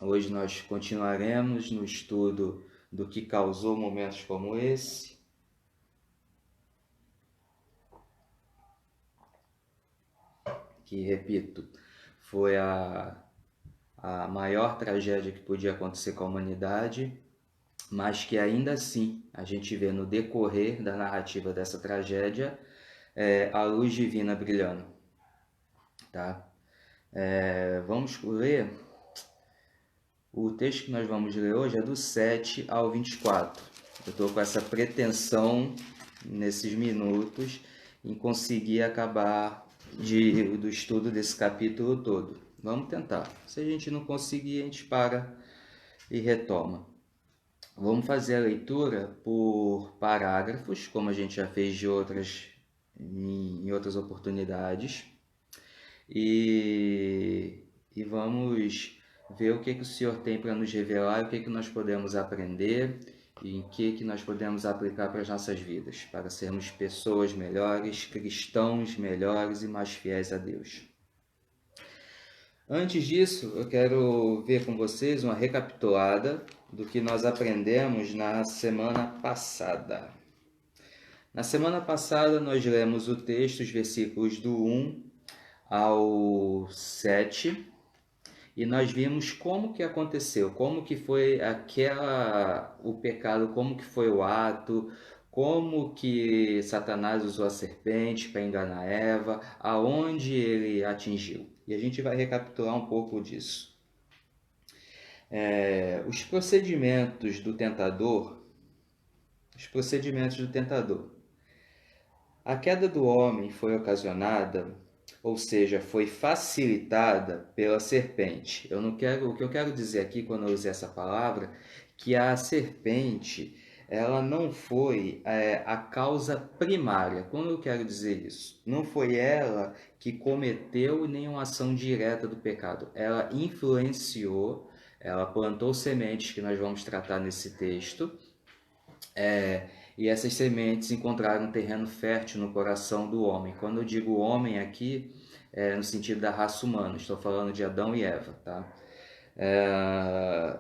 Hoje nós continuaremos no estudo do que causou momentos como esse. Que, repito, foi a maior tragédia que podia acontecer com a humanidade, mas que ainda assim a gente vê no decorrer da narrativa dessa tragédia a luz divina brilhando. Tá? Vamos ler. O texto que nós vamos ler hoje é do 7 ao 24. Eu estou com essa pretensão nesses minutos em conseguir acabar do estudo desse capítulo todo. Vamos tentar. Se a gente não conseguir, a gente para e retoma. Vamos fazer a leitura por parágrafos, como a gente já fez em outras oportunidades. E vamos ver o que o Senhor tem para nos revelar, o que nós podemos aprender e em que nós podemos aplicar para as nossas vidas, para sermos pessoas melhores, cristãos melhores e mais fiéis a Deus. Antes disso, eu quero ver com vocês uma recapitulada do que nós aprendemos na semana passada. Na semana passada, nós lemos o texto, os versículos do 1 ao 7, e nós vimos como que aconteceu, como que foi o pecado, como que foi o ato, como que Satanás usou a serpente para enganar Eva, aonde ele atingiu. E a gente vai recapitular um pouco disso. Os procedimentos do tentador. A queda do homem foi ocasionada, ou seja, foi facilitada pela serpente. O que eu quero dizer aqui quando eu usei essa palavra, que a serpente, ela não foi a causa primária. Como eu quero dizer isso? Não foi ela que cometeu nenhuma ação direta do pecado. Ela influenciou, ela plantou sementes que nós vamos tratar nesse texto. E essas sementes encontraram um terreno fértil no coração do homem. Quando eu digo homem aqui, é no sentido da raça humana, estou falando de Adão e Eva. Tá?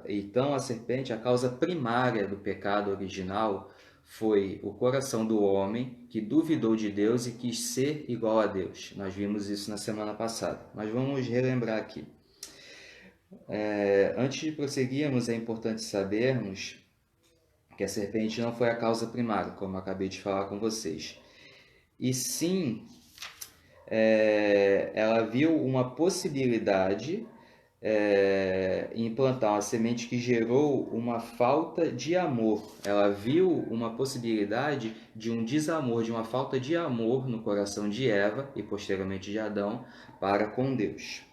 Então a serpente, a causa primária do pecado original foi o coração do homem que duvidou de Deus e quis ser igual a Deus. Nós vimos isso na semana passada, mas vamos relembrar aqui. Antes de prosseguirmos, é importante sabermos que a serpente não foi a causa primária, como eu acabei de falar com vocês. E sim, ela viu uma possibilidade em implantar uma semente que gerou uma falta de amor. Ela viu uma possibilidade de um desamor, de uma falta de amor no coração de Eva e posteriormente de Adão para com Deus.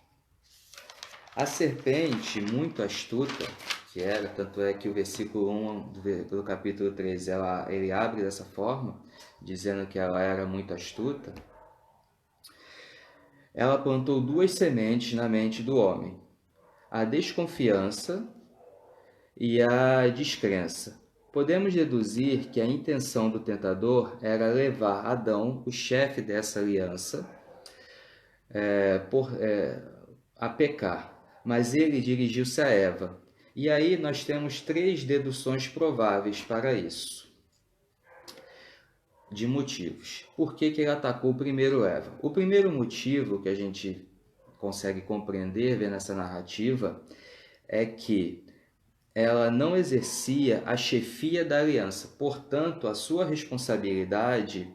A serpente, muito astuta, que era, tanto é que o versículo 1 do capítulo 3, ele abre dessa forma, dizendo que ela era muito astuta, ela plantou duas sementes na mente do homem, a desconfiança e a descrença. Podemos deduzir que a intenção do tentador era levar Adão, o chefe dessa aliança, a pecar, mas ele dirigiu-se a Eva. E aí nós temos três deduções prováveis para isso, de motivos. Por que ele atacou primeiro Eva? O primeiro motivo que a gente consegue compreender, ver nessa narrativa, é que ela não exercia a chefia da aliança. Portanto, a sua responsabilidade,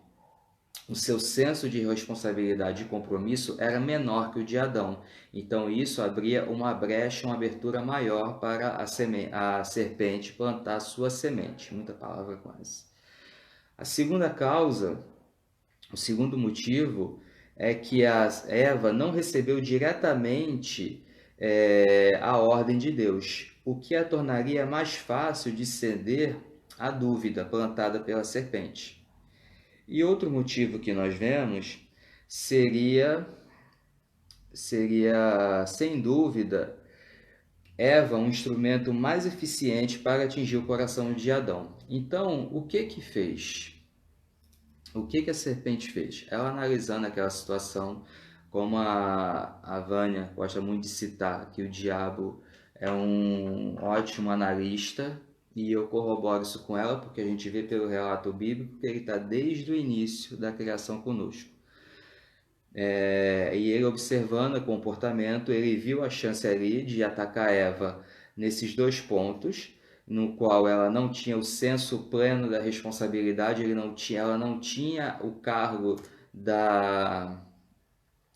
o seu senso de responsabilidade e compromisso era menor que o de Adão. Então isso abria uma brecha, uma abertura maior para a serpente plantar sua semente. Muita palavra quase. A segunda causa, o segundo motivo, é que a Eva não recebeu diretamente a ordem de Deus, o que a tornaria mais fácil de ceder à dúvida plantada pela serpente. E outro motivo que nós vemos seria sem dúvida, Eva um instrumento mais eficiente para atingir o coração de Adão. Então, o que fez? O que a serpente fez? Ela analisando aquela situação, como a Vânia gosta muito de citar, que o diabo é um ótimo analista e eu corroboro isso com ela porque a gente vê pelo relato bíblico que ele está desde o início da criação conosco. E ele observando o comportamento, ele viu a chance ali de atacar Eva nesses dois pontos, no qual ela não tinha o senso pleno da responsabilidade, ela não tinha o cargo da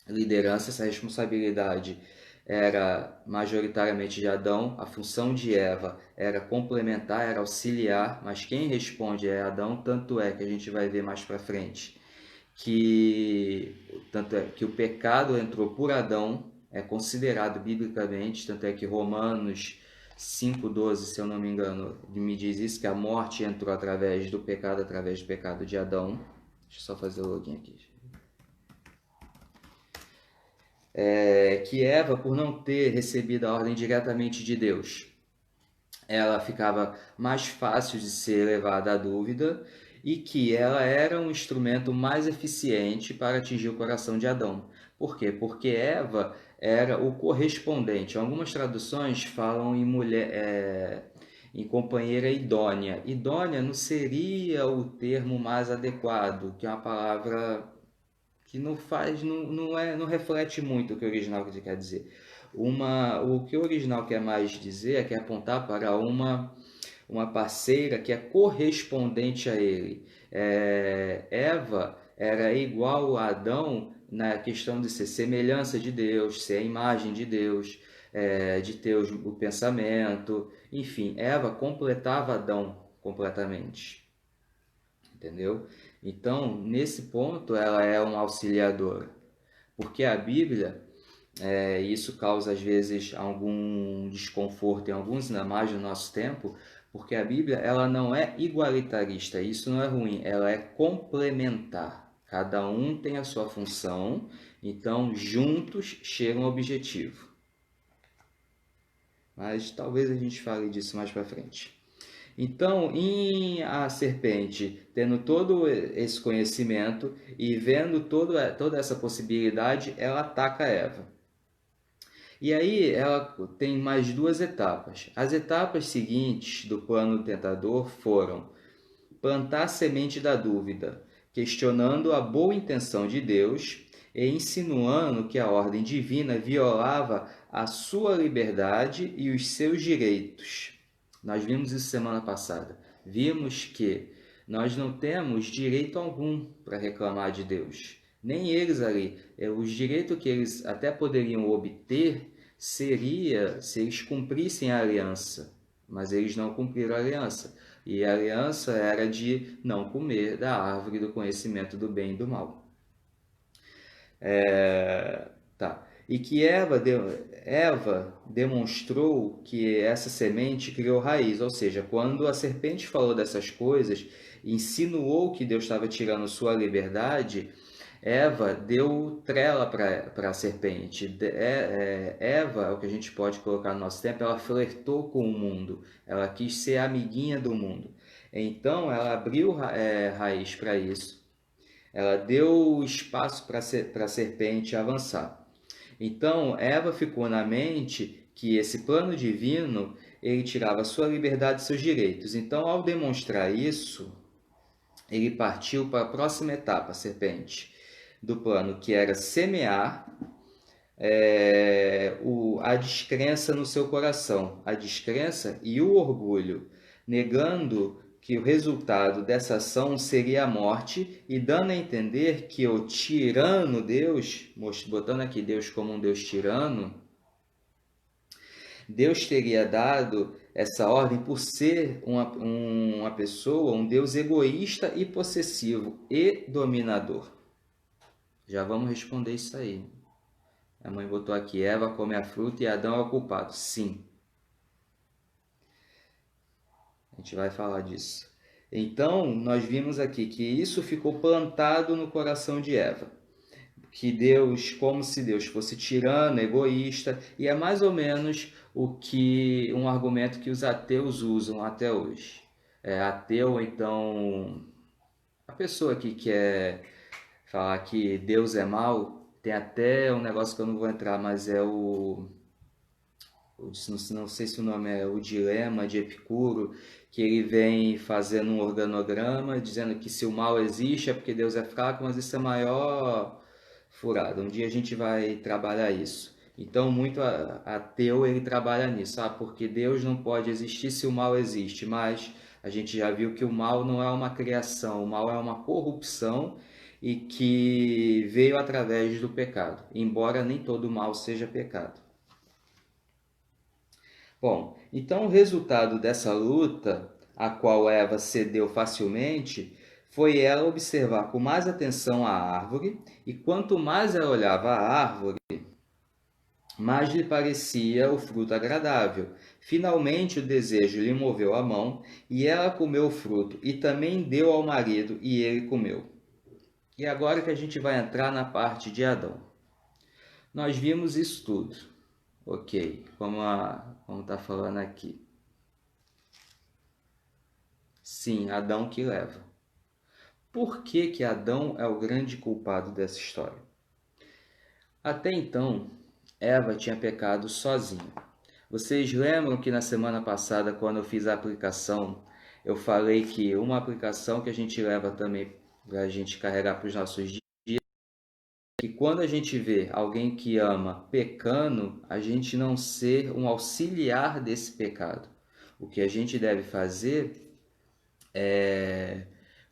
liderança, essa responsabilidade era majoritariamente de Adão, a função de Eva era complementar, era auxiliar, mas quem responde é Adão, tanto é que a gente vai ver mais para frente tanto é que o pecado entrou por Adão, é considerado biblicamente, tanto é que Romanos 5,12, se eu não me engano, me diz isso, que a morte entrou através do pecado de Adão. Deixa eu só fazer o login aqui. Que Eva, por não ter recebido a ordem diretamente de Deus, ela ficava mais fácil de ser levada à dúvida e que ela era um instrumento mais eficiente para atingir o coração de Adão. Por quê? Porque Eva era o correspondente. Algumas traduções falam em mulher, em companheira idônea. Idônea não seria o termo mais adequado, que é uma palavra que não reflete muito o que o original quer dizer. O que o original quer mais dizer é que apontar para uma parceira que é correspondente a ele. Eva era igual a Adão na questão de ser semelhança de Deus, ser a imagem de Deus, de ter o pensamento, enfim, Eva completava Adão completamente, entendeu? Então, nesse ponto, ela é uma auxiliadora, porque a Bíblia, isso causa às vezes algum desconforto em alguns, ainda mais no nosso tempo, porque a Bíblia ela não é igualitarista, isso não é ruim, ela é complementar. Cada um tem a sua função, então juntos chegam ao objetivo. Mas talvez a gente fale disso mais para frente. Então, a serpente, tendo todo esse conhecimento e vendo toda essa possibilidade, ela ataca Eva. E aí ela tem mais duas etapas. As etapas seguintes do plano do tentador foram plantar a semente da dúvida, questionando a boa intenção de Deus e insinuando que a ordem divina violava a sua liberdade e os seus direitos. Nós vimos isso semana passada. Vimos que nós não temos direito algum para reclamar de Deus. Nem eles ali. Os direitos que eles até poderiam obter seria se eles cumprissem a aliança. Mas eles não cumpriram a aliança. E a aliança era de não comer da árvore do conhecimento do bem e do mal. Tá. E que Eva demonstrou que essa semente criou raiz, ou seja, quando a serpente falou dessas coisas, insinuou que Deus estava tirando sua liberdade, Eva deu trela para a serpente. Eva, o que a gente pode colocar no nosso tempo, ela flertou com o mundo, ela quis ser amiguinha do mundo. Então, ela abriu raiz para isso, ela deu espaço para a serpente avançar. Então, Eva ficou na mente que esse plano divino, ele tirava sua liberdade e seus direitos. Então, ao demonstrar isso, ele partiu para a próxima etapa, a serpente, do plano, que era semear a descrença no seu coração, a descrença e o orgulho, negando que o resultado dessa ação seria a morte e dando a entender que o tirano Deus, botando aqui Deus como um Deus tirano, Deus teria dado essa ordem por ser uma pessoa, um Deus egoísta e possessivo e dominador. Já vamos responder isso aí. A mãe botou aqui, Eva come a fruta e Adão é o culpado. Sim. A gente vai falar disso. Então, nós vimos aqui que isso ficou plantado no coração de Eva. Que Deus, como se Deus fosse tirano, egoísta, e é mais ou menos um argumento que os ateus usam até hoje. Ateu, então, a pessoa que quer falar que Deus é mau, tem até um negócio que eu não vou entrar, mas não sei se o nome é O Dilema de Epicuro, que ele vem fazendo um organograma dizendo que se o mal existe é porque Deus é fraco, mas isso é maior furada. Um dia a gente vai trabalhar isso. Então, muito ateu ele trabalha nisso, porque Deus não pode existir se o mal existe, mas a gente já viu que o mal não é uma criação, o mal é uma corrupção e que veio através do pecado, embora nem todo mal seja pecado. Bom, então o resultado dessa luta, a qual Eva cedeu facilmente, foi ela observar com mais atenção a árvore, e quanto mais ela olhava a árvore, mais lhe parecia o fruto agradável. Finalmente o desejo lhe moveu a mão, e ela comeu o fruto, e também deu ao marido, e ele comeu. E agora que a gente vai entrar na parte de Adão. Nós vimos isso tudo, ok, como está falando aqui. Sim, Adão que leva. Por que que Adão é o grande culpado dessa história? Até então, Eva tinha pecado sozinha. Vocês lembram que na semana passada, quando eu fiz a aplicação, eu falei que uma aplicação que a gente leva também para a gente carregar para os nossos dias, que quando a gente vê alguém que ama pecando, a gente não ser um auxiliar desse pecado. O que a gente deve fazer é,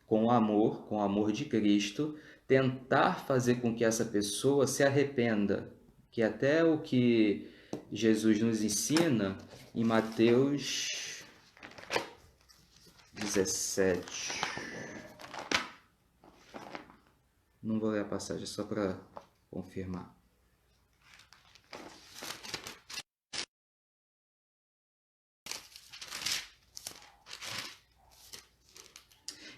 com o amor de Cristo, tentar fazer com que essa pessoa se arrependa, que até o que Jesus nos ensina em Mateus 17. Não vou ler a passagem só para confirmar.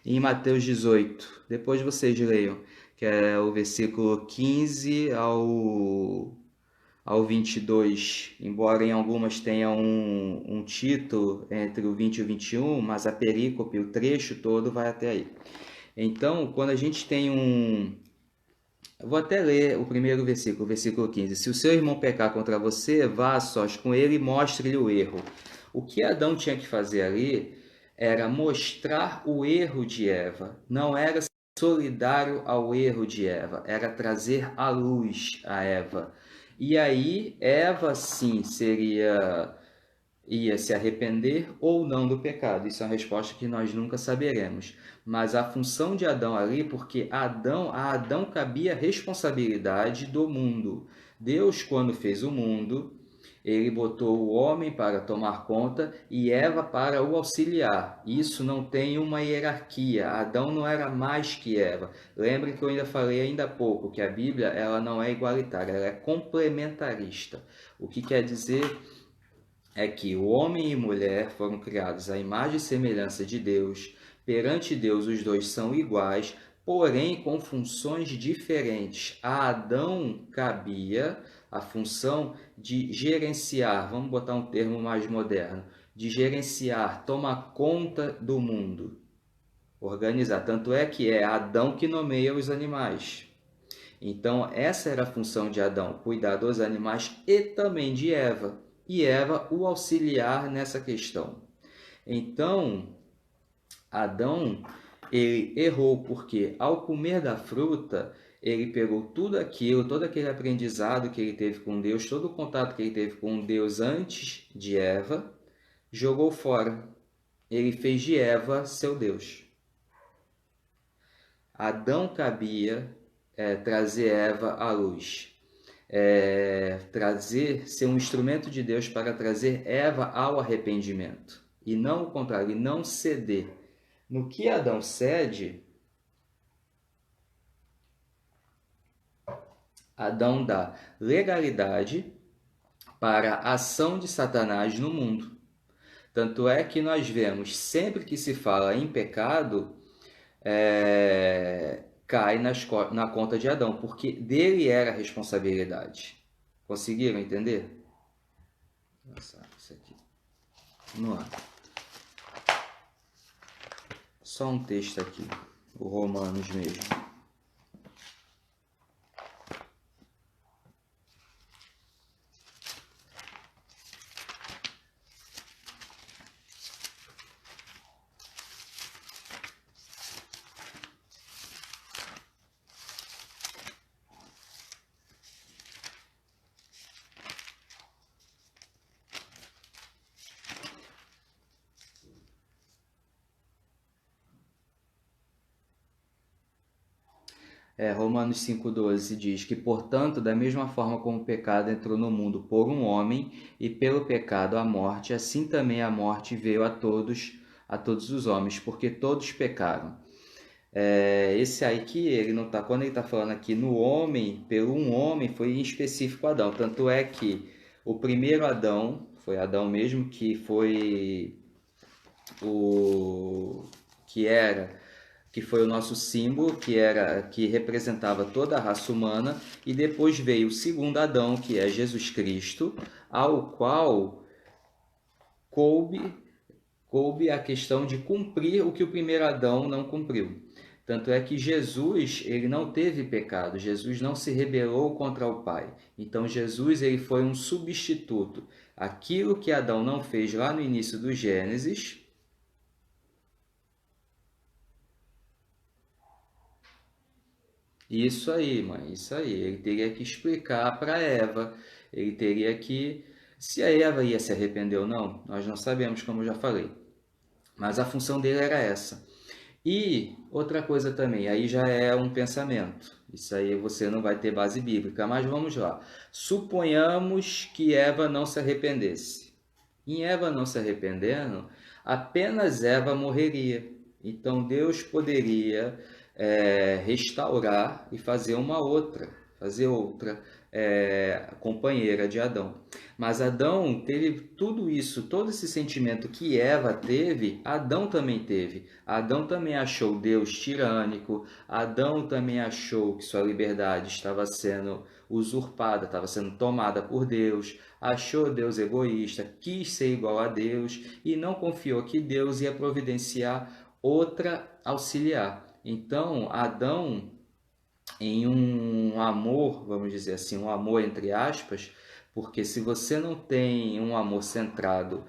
Em Mateus 18, depois vocês leiam, que é o versículo 15 ao 22, embora em algumas tenha um título entre o 20 e o 21, mas a perícope, o trecho todo vai até aí. Então, quando a gente tem eu vou até ler o primeiro versículo, o versículo 15. Se o seu irmão pecar contra você, vá a sós com ele e mostre-lhe o erro. O que Adão tinha que fazer ali era mostrar o erro de Eva. Não era solidário ao erro de Eva, era trazer a luz a Eva. E aí, Eva sim ia se arrepender ou não do pecado. Isso é uma resposta que nós nunca saberemos. Mas a função de Adão ali, porque a Adão cabia a responsabilidade do mundo. Deus, quando fez o mundo, ele botou o homem para tomar conta e Eva para o auxiliar. Isso não tem uma hierarquia. Adão não era mais que Eva. Lembre que eu ainda falei ainda há pouco que a Bíblia ela não é igualitária, ela é complementarista. O que quer dizer é que o homem e mulher foram criados à imagem e semelhança de Deus. Perante Deus, os dois são iguais, porém com funções diferentes. A Adão cabia a função de gerenciar, vamos botar um termo mais moderno, de gerenciar, tomar conta do mundo, organizar. Tanto é que é Adão que nomeia os animais. Então, essa era a função de Adão, cuidar dos animais e também de Eva. E Eva o auxiliar nessa questão. Então, Adão, ele errou porque ao comer da fruta, ele pegou tudo aquilo, todo aquele aprendizado que ele teve com Deus, todo o contato que ele teve com Deus antes de Eva, jogou fora. Ele fez de Eva seu Deus. Adão cabia trazer Eva à luz. Ser um instrumento de Deus para trazer Eva ao arrependimento. E não o contrário, e não ceder. No que Adão cede, Adão dá legalidade para a ação de Satanás no mundo. Tanto é que nós vemos, sempre que se fala em pecado, cai na conta de Adão, porque dele era a responsabilidade. Conseguiram entender? Nossa, isso aqui. Vamos lá. Só um texto aqui, o Romanos mesmo. Romanos 5,12 diz que, portanto, da mesma forma como o pecado entrou no mundo por um homem, e pelo pecado a morte, assim também a morte veio a todos os homens, porque todos pecaram. Esse aí que ele não tá, quando ele está falando aqui no homem, pelo um homem, foi em específico Adão. Tanto é que o primeiro Adão, foi Adão mesmo, que foi o que foi o nosso símbolo, que representava toda a raça humana, e depois veio o segundo Adão, que é Jesus Cristo, ao qual coube a questão de cumprir o que o primeiro Adão não cumpriu. Tanto é que Jesus, ele não teve pecado, Jesus não se rebelou contra o Pai. Então Jesus, ele foi um substituto. Aquilo que Adão não fez lá no início do Gênesis, isso aí, mãe, isso aí. Ele teria que explicar para Eva, ele teria que. Se a Eva ia se arrepender ou não, nós não sabemos, como eu já falei. Mas a função dele era essa. E outra coisa também, aí já é um pensamento. Isso aí você não vai ter base bíblica, mas vamos lá. Suponhamos que Eva não se arrependesse. Em Eva não se arrependendo, apenas Eva morreria. Então Deus poderia restaurar e fazer outra companheira de Adão. Mas Adão teve tudo isso, todo esse sentimento que Eva teve, Adão também teve. Adão também achou Deus tirânico, Adão também achou que sua liberdade estava sendo usurpada, estava sendo tomada por Deus, achou Deus egoísta, quis ser igual a Deus e não confiou que Deus ia providenciar outra auxiliar. Então, Adão, em um amor, vamos dizer assim, um amor entre aspas, porque se você não tem um amor centrado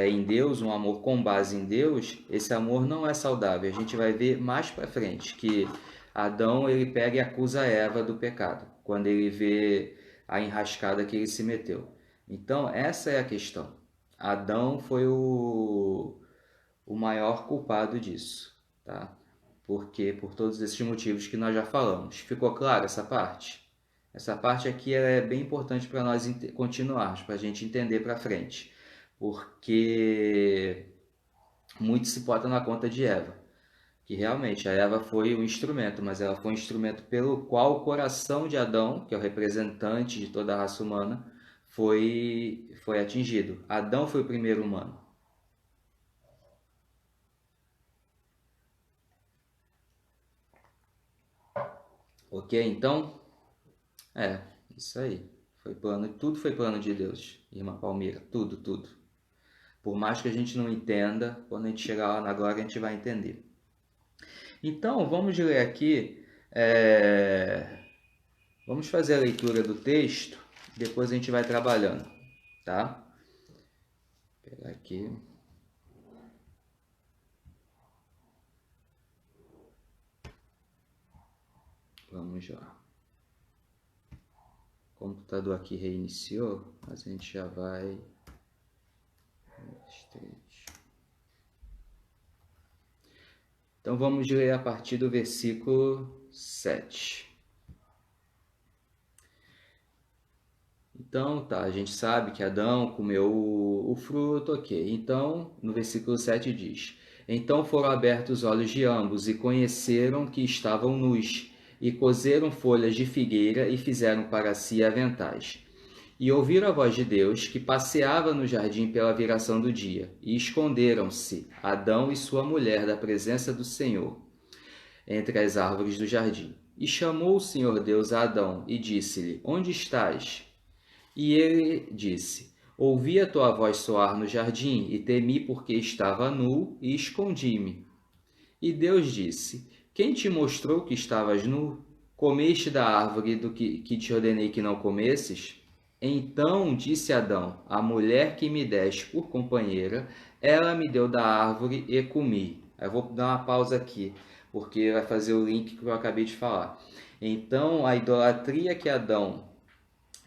em Deus, um amor com base em Deus, esse amor não é saudável. A gente vai ver mais para frente que Adão ele pega e acusa Eva do pecado, quando ele vê a enrascada que ele se meteu. Então, essa é a questão. Adão foi o maior culpado disso, tá? Porque por todos esses motivos que nós já falamos. Ficou claro essa parte? Essa parte aqui é bem importante para nós continuarmos, para a gente entender para frente. Porque muito se bota na conta de Eva. Que realmente a Eva foi o instrumento, mas ela foi um instrumento pelo qual o coração de Adão, que é o representante de toda a raça humana, foi atingido. Adão foi o primeiro humano. Ok? Então, isso aí. Tudo foi plano de Deus, irmã Palmira. Tudo, tudo. Por mais que a gente não entenda, quando a gente chegar lá na glória, a gente vai entender. Então, vamos ler aqui. Vamos fazer a leitura do texto, depois a gente vai trabalhando, tá? Vou pegar aqui. Vamos lá. O computador aqui reiniciou, mas a gente já vai. Então vamos ler a partir do versículo 7. Então, tá, a gente sabe que Adão comeu o fruto, ok. Então, no versículo 7 diz: Então foram abertos os olhos de ambos e conheceram que estavam nus, e coseram folhas de figueira e fizeram para si aventais. E ouviram a voz de Deus, que passeava no jardim pela viração do dia, e esconderam-se Adão e sua mulher da presença do Senhor, entre as árvores do jardim. E chamou o Senhor Deus a Adão, e disse-lhe: Onde estás? E ele disse: Ouvi a tua voz soar no jardim, e temi porque estava nu, e escondi-me. E Deus disse: Quem te mostrou que estavas nu? Comeste da árvore do que te ordenei que não comesses? Então disse Adão: A mulher que me deste por companheira, ela me deu da árvore e comi. Eu vou dar uma pausa aqui, porque vai fazer o link que eu acabei de falar. Então, a idolatria que Adão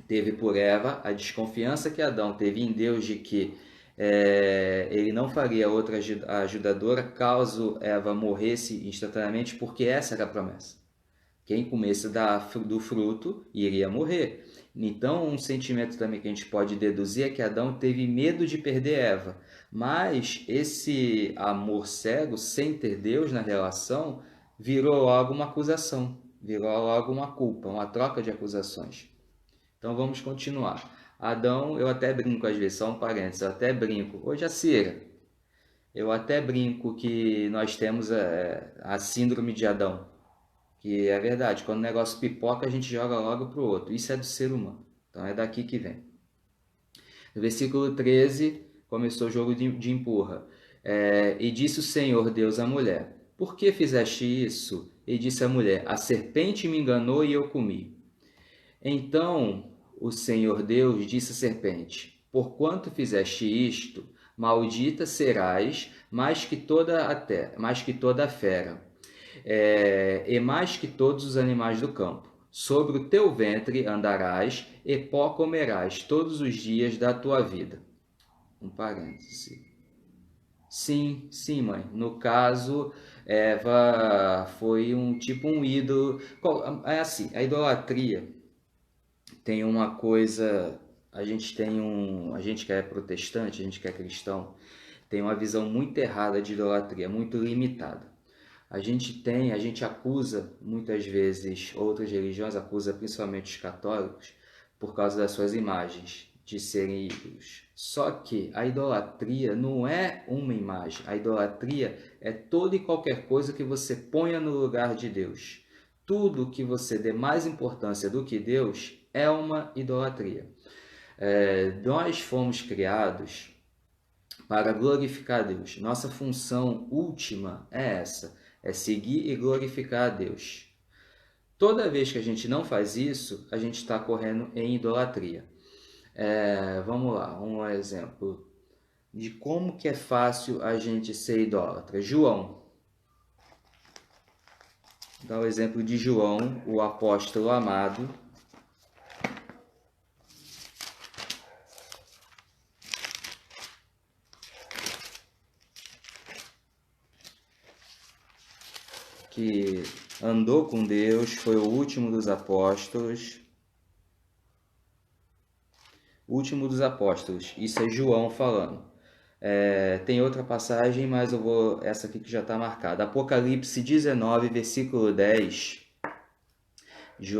teve por Eva, a desconfiança que Adão teve em Deus de que ele não faria outra ajudadora caso Eva morresse instantaneamente, porque essa era a promessa. Quem comesse do fruto iria morrer. Então, um sentimento também que a gente pode deduzir é que Adão teve medo de perder Eva. Mas esse amor cego, sem ter Deus na relação, virou logo uma acusação, virou logo uma culpa, uma troca de acusações. Então vamos continuar. Adão, eu até brinco às vezes, só um parênteses, eu até brinco. Ô Jacira, eu até brinco que nós temos a síndrome de Adão. Que é verdade, quando o negócio pipoca, a gente joga logo pro outro. Isso é do ser humano. Então é daqui que vem. No versículo 13, começou o jogo de empurra. E disse o Senhor Deus à mulher: Por que fizeste isso? E disse a mulher: A serpente me enganou e eu comi. Então o Senhor Deus disse à serpente: Porquanto fizeste isto, maldita serás mais que toda a fera, e mais que todos os animais do campo. Sobre o teu ventre andarás, e pó comerás todos os dias da tua vida. Um parêntese. Sim, sim, mãe. No caso, Eva foi um ídolo. É assim, a idolatria tem uma coisa. A gente que é protestante, a gente que é cristão, tem uma visão muito errada de idolatria, muito limitada. A gente acusa muitas vezes, outras religiões acusa principalmente os católicos por causa das suas imagens de serem ídolos. Só que a idolatria não é uma imagem, a idolatria é toda e qualquer coisa que você ponha no lugar de Deus. Tudo que você dê mais importância do que Deus é uma idolatria. Nós fomos criados para glorificar a Deus. Nossa função última é essa, é seguir e glorificar a Deus. Toda vez que a gente não faz isso, a gente está correndo em idolatria. Vamos lá, um exemplo de como que é fácil a gente ser idólatra. João. Dá o exemplo de João, o apóstolo amado. Que andou com Deus, foi o último dos apóstolos. Último dos apóstolos, isso é João falando. Tem outra passagem, mas eu vou. Essa aqui que já está marcada. Apocalipse 19, versículo 10.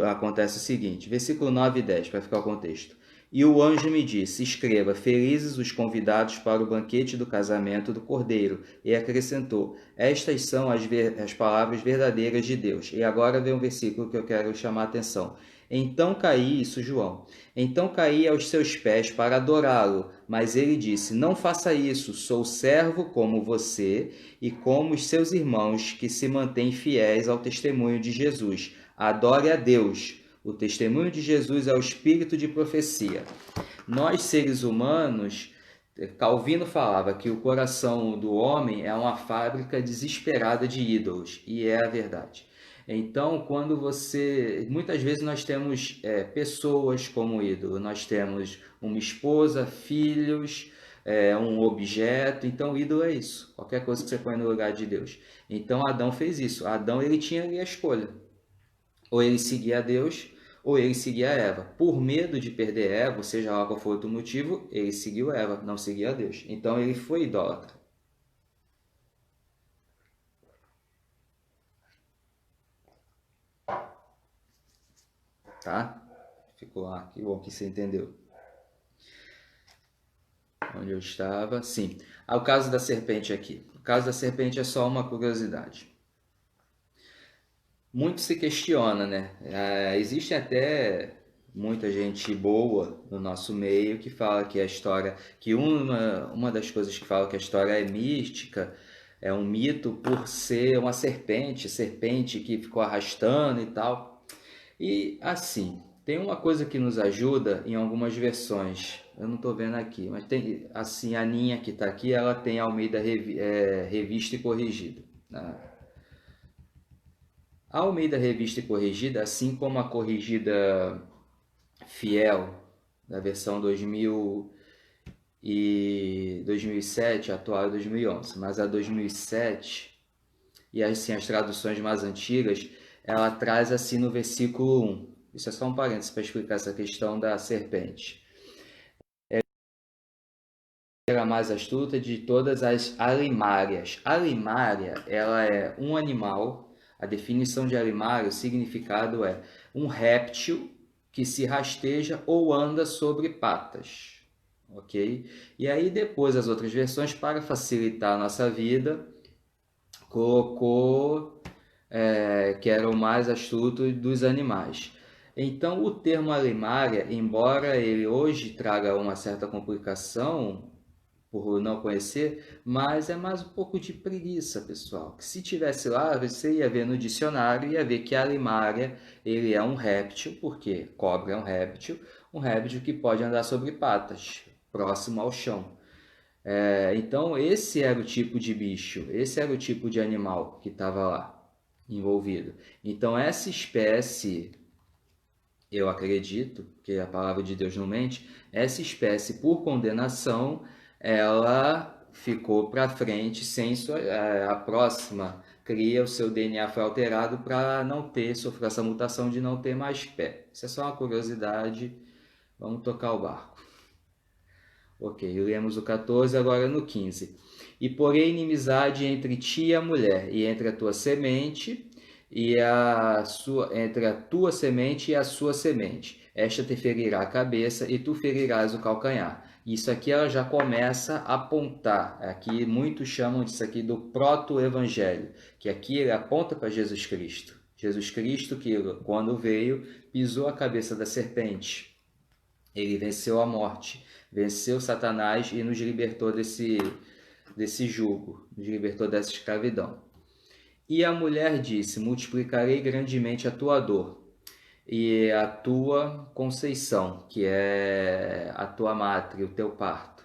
Acontece o seguinte: versículo 9 e 10, para ficar o contexto. E o anjo me disse: Escreva, felizes os convidados para o banquete do casamento do Cordeiro. E acrescentou: Estas são as palavras verdadeiras de Deus. E agora vem um versículo que eu quero chamar a atenção. Então caí, isso João, então caí aos seus pés para adorá-lo, mas ele disse: Não faça isso, sou servo como você e como os seus irmãos que se mantêm fiéis ao testemunho de Jesus. Adore a Deus. O testemunho de Jesus é o espírito de profecia. Nós, seres humanos, Calvino falava que o coração do homem é uma fábrica desesperada de ídolos, e é a verdade. Então, muitas vezes nós temos pessoas como ídolo, nós temos uma esposa, filhos, um objeto. Então, ídolo é isso, qualquer coisa que você põe no lugar de Deus. Então, Adão fez isso. Adão, ele tinha ali a escolha. Ou ele seguia a Deus, ou ele seguia a Eva. Por medo de perder Eva, seja lá qual for outro motivo, ele seguiu Eva, não seguia a Deus. Então ele foi idólatra. Tá? Ficou lá, que bom que você entendeu. Onde eu estava? Sim. O caso da serpente aqui. O caso da serpente é só uma curiosidade. Muito se questiona, né? Existe até muita gente boa no nosso meio que fala que a história, que uma das coisas que fala que a história é mística, é um mito por ser uma serpente que ficou arrastando e tal. E assim, tem uma coisa que nos ajuda em algumas versões. Eu não estou vendo aqui, mas tem assim, a Ninha que está aqui, ela tem Almeida Revista e Corrigida. A Almeida Revista e Corrigida, assim como a Corrigida Fiel, da versão 2007, atual é 2011, mas a 2007 e assim as traduções mais antigas, ela traz assim no versículo 1. Isso é só um parênteses para explicar essa questão da serpente. Era a mais astuta de todas as alimárias. Alimária, ela é um animal. A definição de alimário, o significado é um réptil que se rasteja ou anda sobre patas, ok? E aí depois as outras versões, para facilitar a nossa vida, colocou que era o mais astuto dos animais. Então, o termo alimária, embora ele hoje traga uma certa complicação, por não conhecer, mas é mais um pouco de preguiça, pessoal. Que se tivesse lá, você ia ver no dicionário, ia ver que a limária, ele é um réptil, porque cobra é um réptil que pode andar sobre patas, próximo ao chão. Então, esse era o tipo de bicho, esse era o tipo de animal que estava lá, envolvido. Então, essa espécie, eu acredito, que a palavra de Deus não mente, essa espécie, por condenação, ela ficou para frente sem a próxima cria, o seu DNA foi alterado para não ter, sofreu essa mutação de não ter mais pé. Isso é só uma curiosidade, vamos tocar o barco. Ok, lemos o 14, agora no 15. E porém inimizade entre ti e a mulher, e entre a tua semente entre a tua semente e a sua semente. Esta te ferirá a cabeça e tu ferirás o calcanhar. Isso aqui ela já começa a apontar. Aqui muitos chamam disso aqui do proto-evangelho, que aqui ele aponta para Jesus Cristo. Jesus Cristo que quando veio pisou a cabeça da serpente. Ele venceu a morte, venceu Satanás e nos libertou desse jugo, nos libertou dessa escravidão. E a mulher disse: multiplicarei grandemente a tua dor e a tua conceição, que é a tua mátria, o teu parto.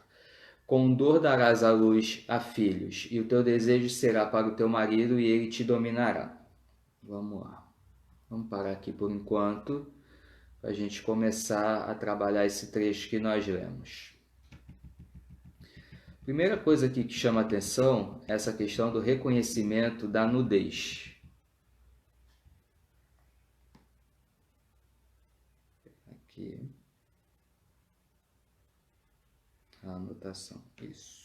Com dor darás à luz a filhos, e o teu desejo será para o teu marido, e ele te dominará. Vamos lá. Vamos parar aqui por enquanto, para a gente começar a trabalhar esse trecho que nós lemos. Primeira coisa aqui que chama atenção é essa questão do reconhecimento da nudez. Aqui. A anotação. Isso.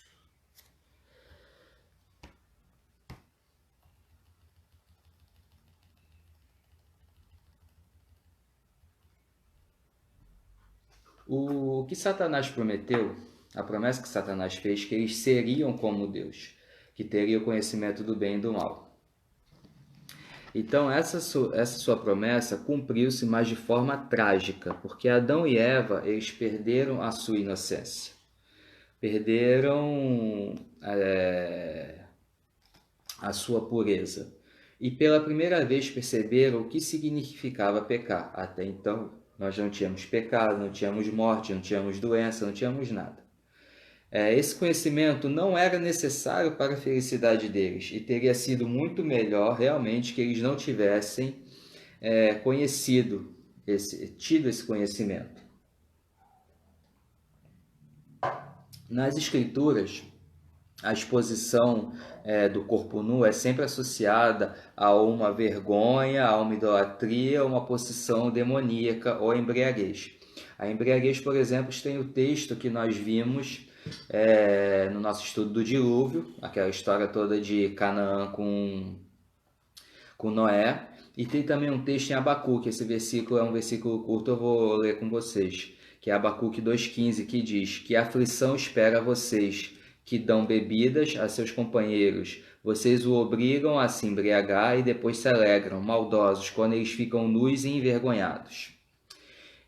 O que Satanás prometeu, a promessa que Satanás fez, que eles seriam como Deus, que teria o conhecimento do bem e do mal. Então, essa sua promessa cumpriu-se, mas de forma trágica, porque Adão e Eva, eles perderam a sua inocência. Perderam a sua pureza. E pela primeira vez perceberam o que significava pecar. Até então, nós não tínhamos pecado, não tínhamos morte, não tínhamos doença, não tínhamos nada. Esse conhecimento não era necessário para a felicidade deles e teria sido muito melhor realmente que eles não tivessem tido esse conhecimento. Nas escrituras, a exposição do corpo nu é sempre associada a uma vergonha, a uma idolatria, a uma possessão demoníaca ou embriaguez. A embriaguez, por exemplo, tem o texto que nós vimos no nosso estudo do dilúvio, aquela história toda de Canaã com Noé, e tem também um texto em Abacuque. Esse versículo é um versículo curto, eu vou ler com vocês, que é Abacuque 2,15, que diz que a aflição espera vocês, que dão bebidas a seus companheiros. Vocês o obrigam a se embriagar e depois se alegram, maldosos, quando eles ficam nus e envergonhados.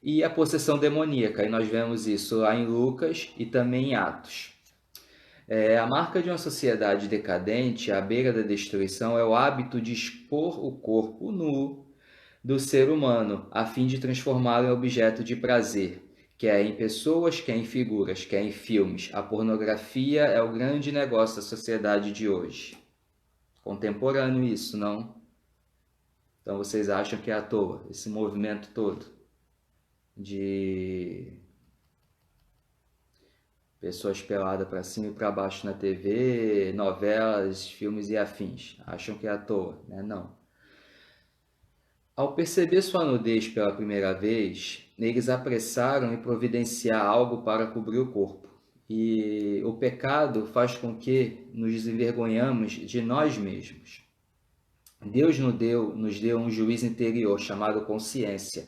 E a possessão demoníaca, e nós vemos isso lá em Lucas e também em Atos. A marca de uma sociedade decadente, à beira da destruição, é o hábito de expor o corpo nu do ser humano, a fim de transformá-lo em objeto de prazer, quer em pessoas, quer em figuras, quer em filmes. A pornografia é o grande negócio da sociedade de hoje. Contemporâneo isso, não? Então vocês acham que é à toa esse movimento todo de pessoas peladas para cima e para baixo na TV, novelas, filmes e afins? Acham que é à toa, né? Não. Ao perceber sua nudez pela primeira vez, eles apressaram em providenciar algo para cobrir o corpo. E o pecado faz com que nos envergonhamos de nós mesmos. Deus nos deu um juiz interior chamado consciência,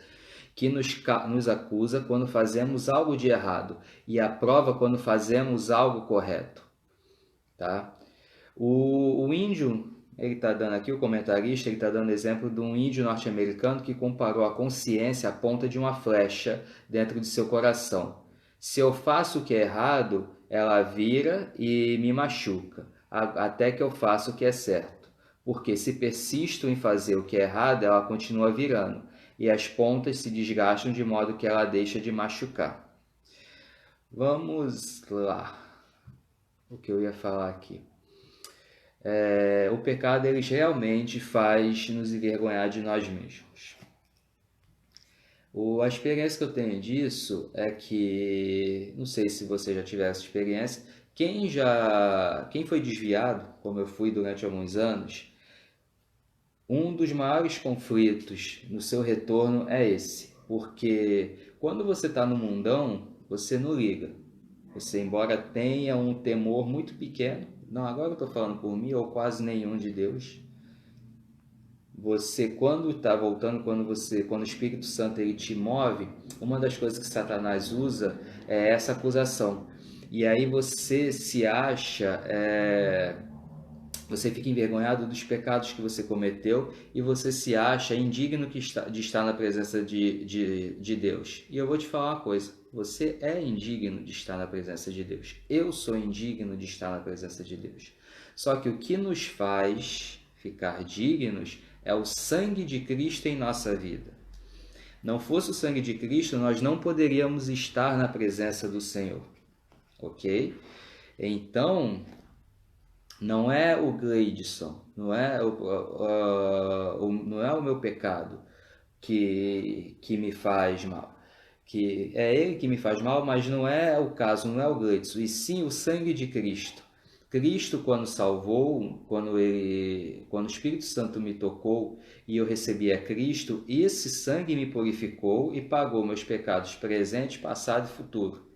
que nos acusa quando fazemos algo de errado e aprova quando fazemos algo correto. Tá? O índio, ele está dando aqui, o comentarista, ele está dando exemplo de um índio norte-americano que comparou a consciência à ponta de uma flecha dentro de seu coração. Se eu faço o que é errado, ela vira e me machuca, até que eu faça o que é certo. Porque se persisto em fazer o que é errado, ela continua virando, e as pontas se desgastam de modo que ela deixa de machucar. Vamos lá. O que eu ia falar aqui? O pecado ele realmente faz nos envergonhar de nós mesmos. A experiência que eu tenho disso é que, não sei se você já tiver essa experiência, quem foi desviado, como eu fui durante alguns anos, um dos maiores conflitos no seu retorno é esse, porque quando você está no mundão, você não liga. Você, embora tenha um temor muito pequeno, não, agora eu estou falando por mim, ou quase nenhum de Deus, você quando está voltando, quando o Espírito Santo ele te move, uma das coisas que Satanás usa é essa acusação. E aí você se acha, você fica envergonhado dos pecados que você cometeu e você se acha indigno de estar na presença de Deus. E eu vou te falar uma coisa, você é indigno de estar na presença de Deus. Eu sou indigno de estar na presença de Deus. Só que o que nos faz ficar dignos é o sangue de Cristo em nossa vida. Não fosse o sangue de Cristo, nós não poderíamos estar na presença do Senhor. Ok? Então, não é o Gleidson, não é não é o meu pecado que me faz mal. Que é ele que me faz mal, mas não é o caso, não é o Gleidson, e sim o sangue de Cristo. Cristo, quando salvou, quando o Espírito Santo me tocou e eu recebi a Cristo, esse sangue me purificou e pagou meus pecados presente, passado e futuro.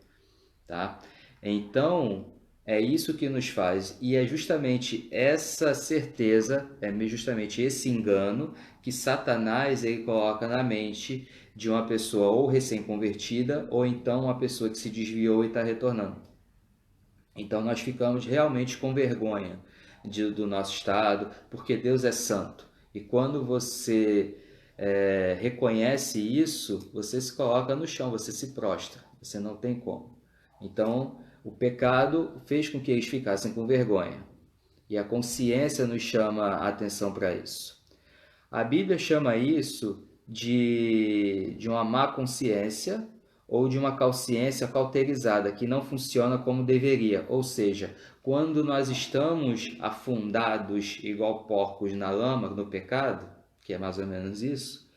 Tá? Então, é isso que nos faz, e é justamente essa certeza, é justamente esse engano que Satanás ele coloca na mente de uma pessoa ou recém-convertida, ou então uma pessoa que se desviou e está retornando. Então nós ficamos realmente com vergonha do nosso estado, porque Deus é santo. E quando você reconhece isso, você se coloca no chão, você se prostra, você não tem como. Então, o pecado fez com que eles ficassem com vergonha. E a consciência nos chama a atenção para isso. A Bíblia chama isso de uma má consciência ou de uma consciência cauterizada, que não funciona como deveria. Ou seja, quando nós estamos afundados igual porcos na lama, no pecado, que é mais ou menos isso,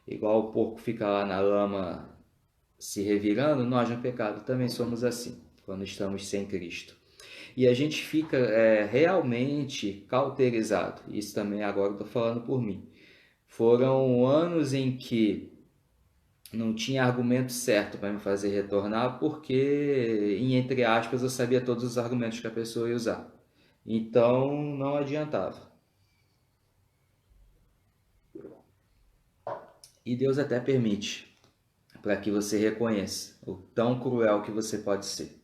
igual o porco fica lá na lama se revirando, nós no pecado também somos assim, quando estamos sem Cristo. E a gente fica realmente cauterizado. Isso também agora estou falando por mim. Foram anos em que não tinha argumento certo para me fazer retornar, porque, entre aspas, eu sabia todos os argumentos que a pessoa ia usar. Então, não adiantava. E Deus até permite, para que você reconheça o tão cruel que você pode ser.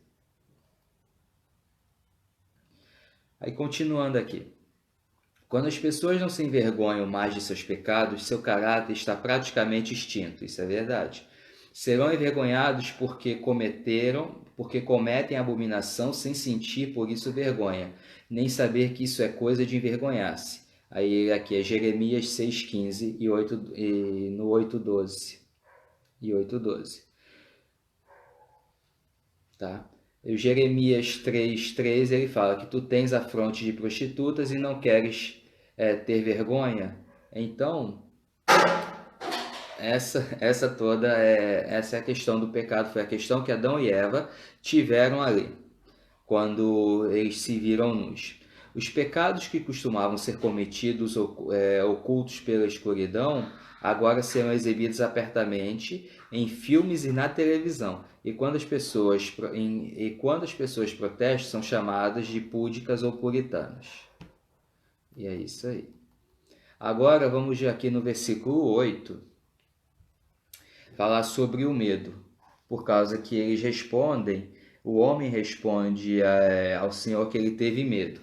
Aí, continuando aqui. Quando as pessoas não se envergonham mais de seus pecados, seu caráter está praticamente extinto. Isso é verdade. Serão envergonhados porque cometem abominação sem sentir por isso vergonha, nem saber que isso é coisa de envergonhar-se. Aí aqui é Jeremias 6,15 e no 8,12. E 8,12. Tá? O Jeremias 3,13 ele fala que tu tens a fronte de prostitutas e não queres ter vergonha. Então, essa é a questão do pecado, foi a questão que Adão e Eva tiveram ali, quando eles se viram nus. Os pecados que costumavam ser cometidos ocultos pela escuridão agora serão exibidos abertamente em filmes e na televisão. E quando as pessoas protestam, são chamadas de púdicas ou puritanas. E é isso aí. Agora vamos ver aqui no versículo 8, falar sobre o medo. Por causa que eles respondem, o homem responde ao Senhor que ele teve medo.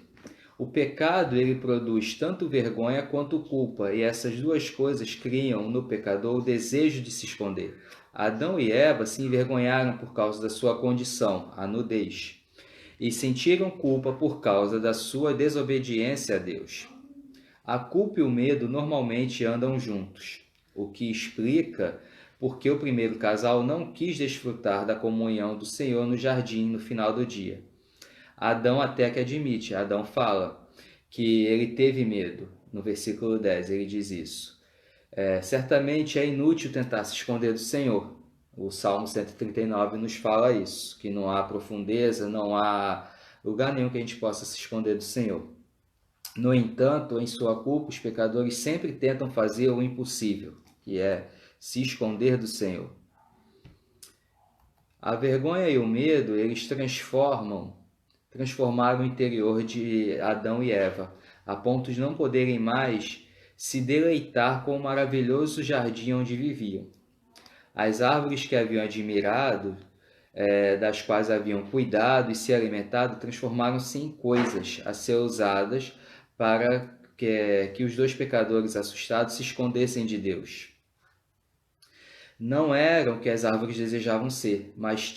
O pecado, ele produz tanto vergonha quanto culpa, e essas duas coisas criam no pecador o desejo de se esconder. Adão e Eva se envergonharam por causa da sua condição, a nudez, e sentiram culpa por causa da sua desobediência a Deus. A culpa e o medo normalmente andam juntos, o que explica porque o primeiro casal não quis desfrutar da comunhão do Senhor no jardim no final do dia. Adão até que admite, Adão fala que ele teve medo. No versículo 10 ele diz isso. Certamente é inútil tentar se esconder do Senhor. O Salmo 139 nos fala isso, que não há profundeza, não há lugar nenhum que a gente possa se esconder do Senhor. No entanto, em sua culpa, os pecadores sempre tentam fazer o impossível, que é se esconder do Senhor. A vergonha e o medo, eles transformaram o interior de Adão e Eva, a ponto de não poderem mais se deleitar com o maravilhoso jardim onde viviam. As árvores que haviam admirado, das quais haviam cuidado e se alimentado, transformaram-se em coisas a ser usadas para que os dois pecadores assustados se escondessem de Deus. Não eram o que as árvores desejavam ser, mas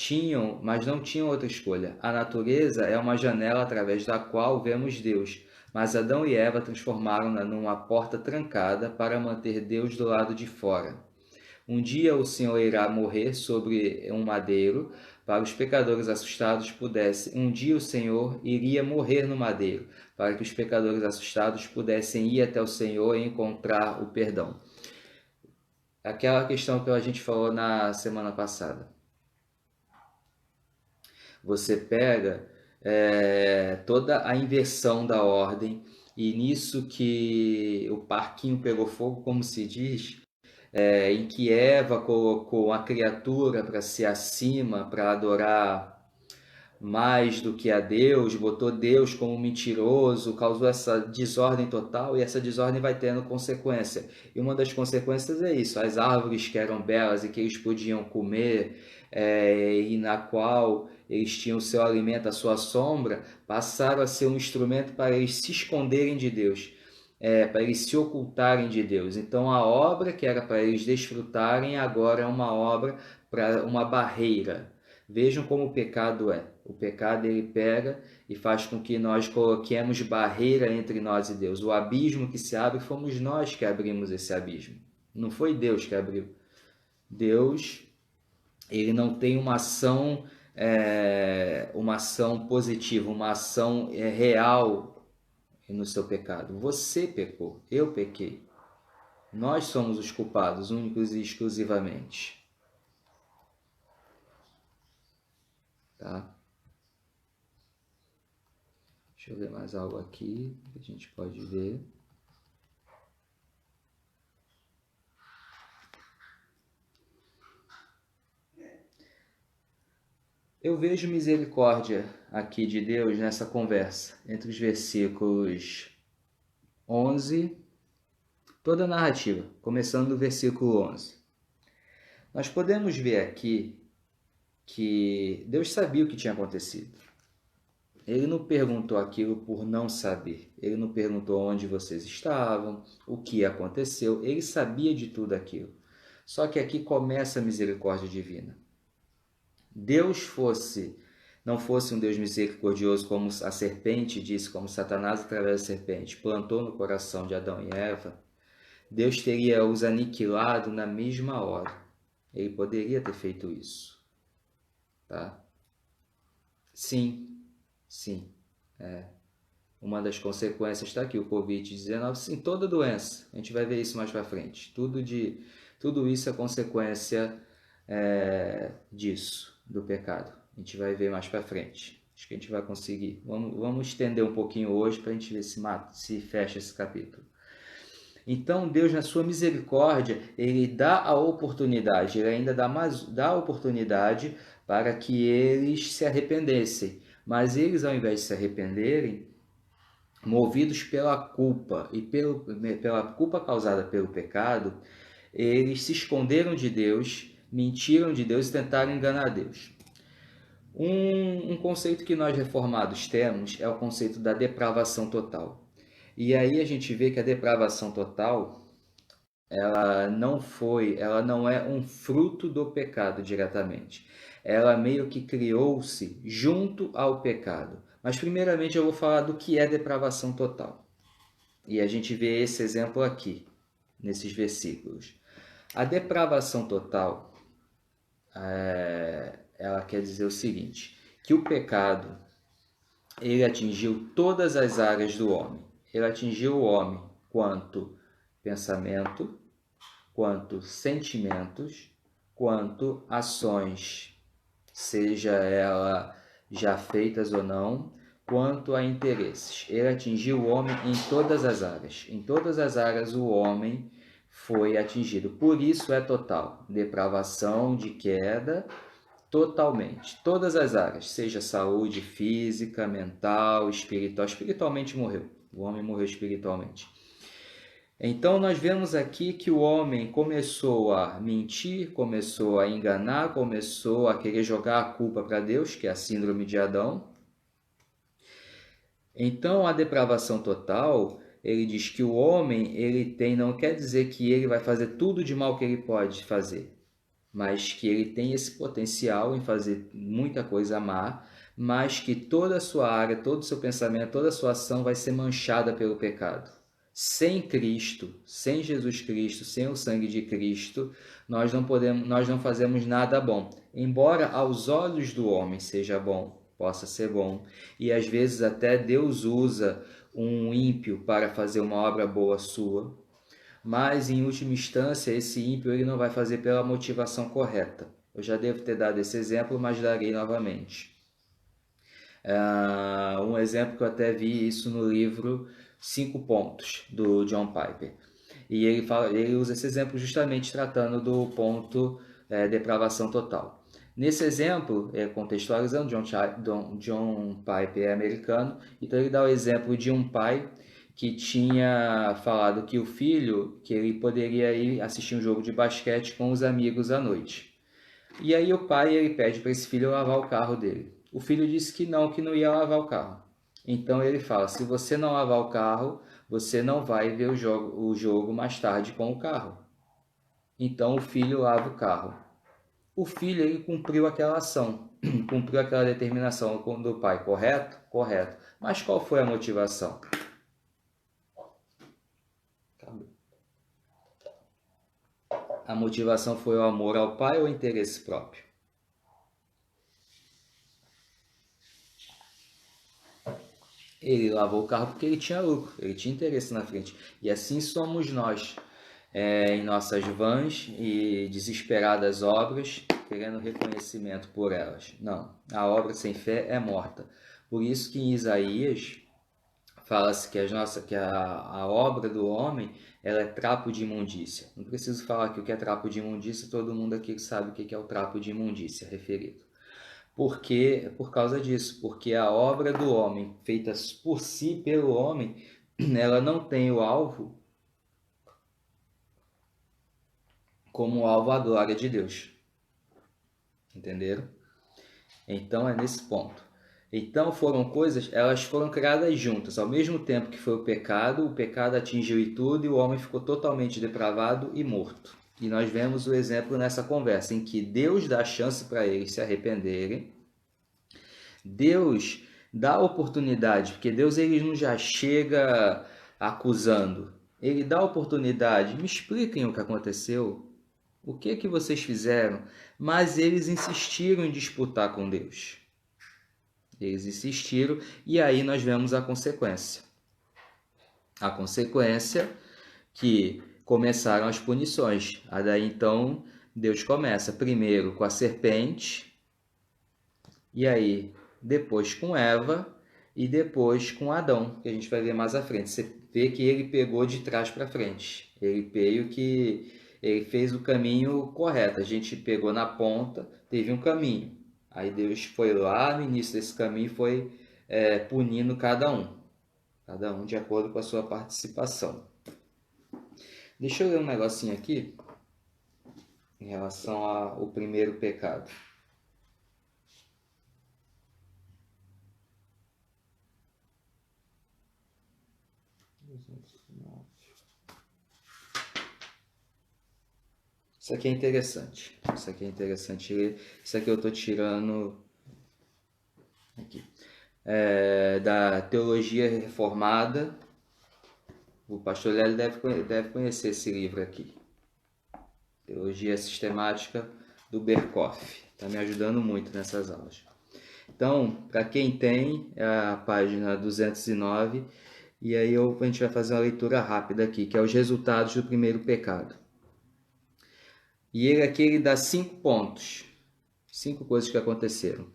não tinham outra escolha. A natureza é uma janela através da qual vemos Deus, mas Adão e Eva transformaram-na numa porta trancada para manter Deus do lado de fora. Um dia o Senhor irá morrer sobre um madeiro para os pecadores assustados pudessem. Um dia o Senhor iria morrer no madeiro para que os pecadores assustados pudessem ir até o Senhor e encontrar o perdão. Aquela questão que a gente falou na semana passada. Você pega toda a inversão da ordem, e nisso que o parquinho pegou fogo, como se diz, em que Eva colocou a criatura para ser acima, para adorar mais do que a Deus, botou Deus como mentiroso, causou essa desordem total, e essa desordem vai tendo consequência. E uma das consequências é isso: as árvores que eram belas e que eles podiam comer, e na qual eles tinham o seu alimento, a sua sombra, passaram a ser um instrumento para eles se esconderem de Deus, para eles se ocultarem de Deus. Então a obra que era para eles desfrutarem agora é uma obra para uma barreira. Vejam como o pecado é. O pecado, ele pega e faz com que nós coloquemos barreira entre nós e Deus. O abismo que se abre, fomos nós que abrimos esse abismo. Não foi Deus que abriu. Deus, ele não tem uma ação positiva, uma ação real no seu pecado. Você pecou, eu pequei. Nós somos os culpados, únicos e exclusivamente. Tá? Deixa eu ver mais algo aqui que a gente pode ver. Eu vejo misericórdia aqui de Deus nessa conversa, entre os versículos 11, toda a narrativa, começando do versículo 11. Nós podemos ver aqui que Deus sabia o que tinha acontecido. Ele não perguntou aquilo por não saber. Ele não perguntou onde vocês estavam, o que aconteceu. Ele sabia de tudo aquilo. Só que aqui começa a misericórdia divina. Deus não fosse um Deus misericordioso, como a serpente disse, como Satanás através da serpente plantou no coração de Adão e Eva, Deus teria os aniquilado na mesma hora. Ele poderia ter feito isso. Tá? Sim. Uma das consequências está aqui, o Covid-19, sim, toda doença. A gente vai ver isso mais para frente. Tudo isso é consequência disso, do pecado. A gente vai ver mais para frente. Acho que a gente vai conseguir. Vamos estender um pouquinho hoje para a gente ver se fecha esse capítulo. Então, Deus, na sua misericórdia, Ele dá a oportunidade, Ele ainda dá a oportunidade para que eles se arrependessem. Mas eles, ao invés de se arrependerem, movidos pela culpa e pela culpa causada pelo pecado, eles se esconderam de Deus, mentiram de Deus e tentaram enganar Deus. Um conceito que nós reformados temos é o conceito da depravação total. E aí a gente vê que a depravação total, ela não é um fruto do pecado diretamente. Ela meio que criou-se junto ao pecado. Mas primeiramente eu vou falar do que é depravação total. E a gente vê esse exemplo aqui, nesses versículos. A depravação total, ela quer dizer o seguinte, que o pecado, ele atingiu todas as áreas do homem. Ele atingiu o homem quanto pensamento, quanto sentimentos, quanto ações, seja ela já feitas ou não, quanto a interesses. Ele atingiu o homem em todas as áreas. Em todas as áreas o homem foi atingido. Por isso é total. Depravação de queda, totalmente. Todas as áreas, seja saúde física, mental, espiritual. Espiritualmente morreu. O homem morreu espiritualmente. Então nós vemos aqui que o homem começou a mentir, começou a enganar, começou a querer jogar a culpa para Deus, que é a síndrome de Adão. Então a depravação total, ele diz que o homem, não quer dizer que ele vai fazer tudo de mal que ele pode fazer, mas que ele tem esse potencial em fazer muita coisa má, mas que toda a sua área, todo o seu pensamento, toda a sua ação vai ser manchada pelo pecado. Sem Cristo, sem Jesus Cristo, sem o sangue de Cristo, nós não fazemos nada bom. Embora aos olhos do homem seja bom, possa ser bom, e às vezes até Deus usa um ímpio para fazer uma obra boa sua, mas em última instância esse ímpio ele não vai fazer pela motivação correta. Eu já devo ter dado esse exemplo, mas darei novamente. Um exemplo que eu até vi isso no livro 5 Pontos, do John Piper. E ele usa esse exemplo justamente tratando do ponto depravação total. Nesse exemplo, contextualizando, John Piper é americano, então ele dá o exemplo de um pai que tinha falado que o filho, que ele poderia ir assistir um jogo de basquete com os amigos à noite. E aí o pai ele pede para esse filho lavar o carro dele. O filho disse que não ia lavar o carro. Então ele fala, se você não lavar o carro, você não vai ver o jogo mais tarde com o carro. Então o filho lava o carro. O filho ele cumpriu aquela ação, cumpriu aquela determinação do pai, correto? Correto. Mas qual foi a motivação? A motivação foi o amor ao pai ou o interesse próprio? Ele lavou o carro porque ele tinha lucro, ele tinha interesse na frente. E assim somos nós, em nossas vãs e desesperadas obras, querendo reconhecimento por elas. Não, a obra sem fé é morta. Por isso que em Isaías fala-se que a obra do homem ela é trapo de imundícia. Não preciso falar aqui o que é trapo de imundícia, todo mundo aqui sabe o que é o trapo de imundícia referido. Por causa disso, porque a obra do homem, feita por si, pelo homem, ela não tem o alvo como alvo a glória de Deus. Entenderam? Então é nesse ponto. Então elas foram criadas juntas. Ao mesmo tempo que foi o pecado atingiu tudo e o homem ficou totalmente depravado e morto. E nós vemos o exemplo nessa conversa, em que Deus dá chance para eles se arrependerem. Deus dá oportunidade, porque Deus ele não já chega acusando. Ele dá oportunidade. Me expliquem o que aconteceu. O que vocês fizeram? Mas eles insistiram em disputar com Deus. Eles insistiram e aí nós vemos a consequência. A consequência que começaram as punições. Daí então Deus começa primeiro com a serpente. E aí depois com Eva e depois com Adão, que a gente vai ver mais à frente. Você vê que ele pegou de trás para frente. Ele veio que ele fez o caminho correto. A gente pegou na ponta, teve um caminho. Aí Deus foi lá no início desse caminho e foi punindo cada um de acordo com a sua participação. Deixa eu ler um negocinho aqui em relação ao primeiro pecado. Isso aqui é interessante. Isso aqui é interessante. Isso aqui eu estou tirando aqui. Da Teologia Reformada. O pastor Lélio deve conhecer esse livro aqui. Teologia Sistemática do Berkoff. Está me ajudando muito nessas aulas. Então, para quem tem, é a página 209. E aí a gente vai fazer uma leitura rápida aqui, que é os resultados do primeiro pecado. E ele aqui ele dá 5 pontos. 5 coisas que aconteceram.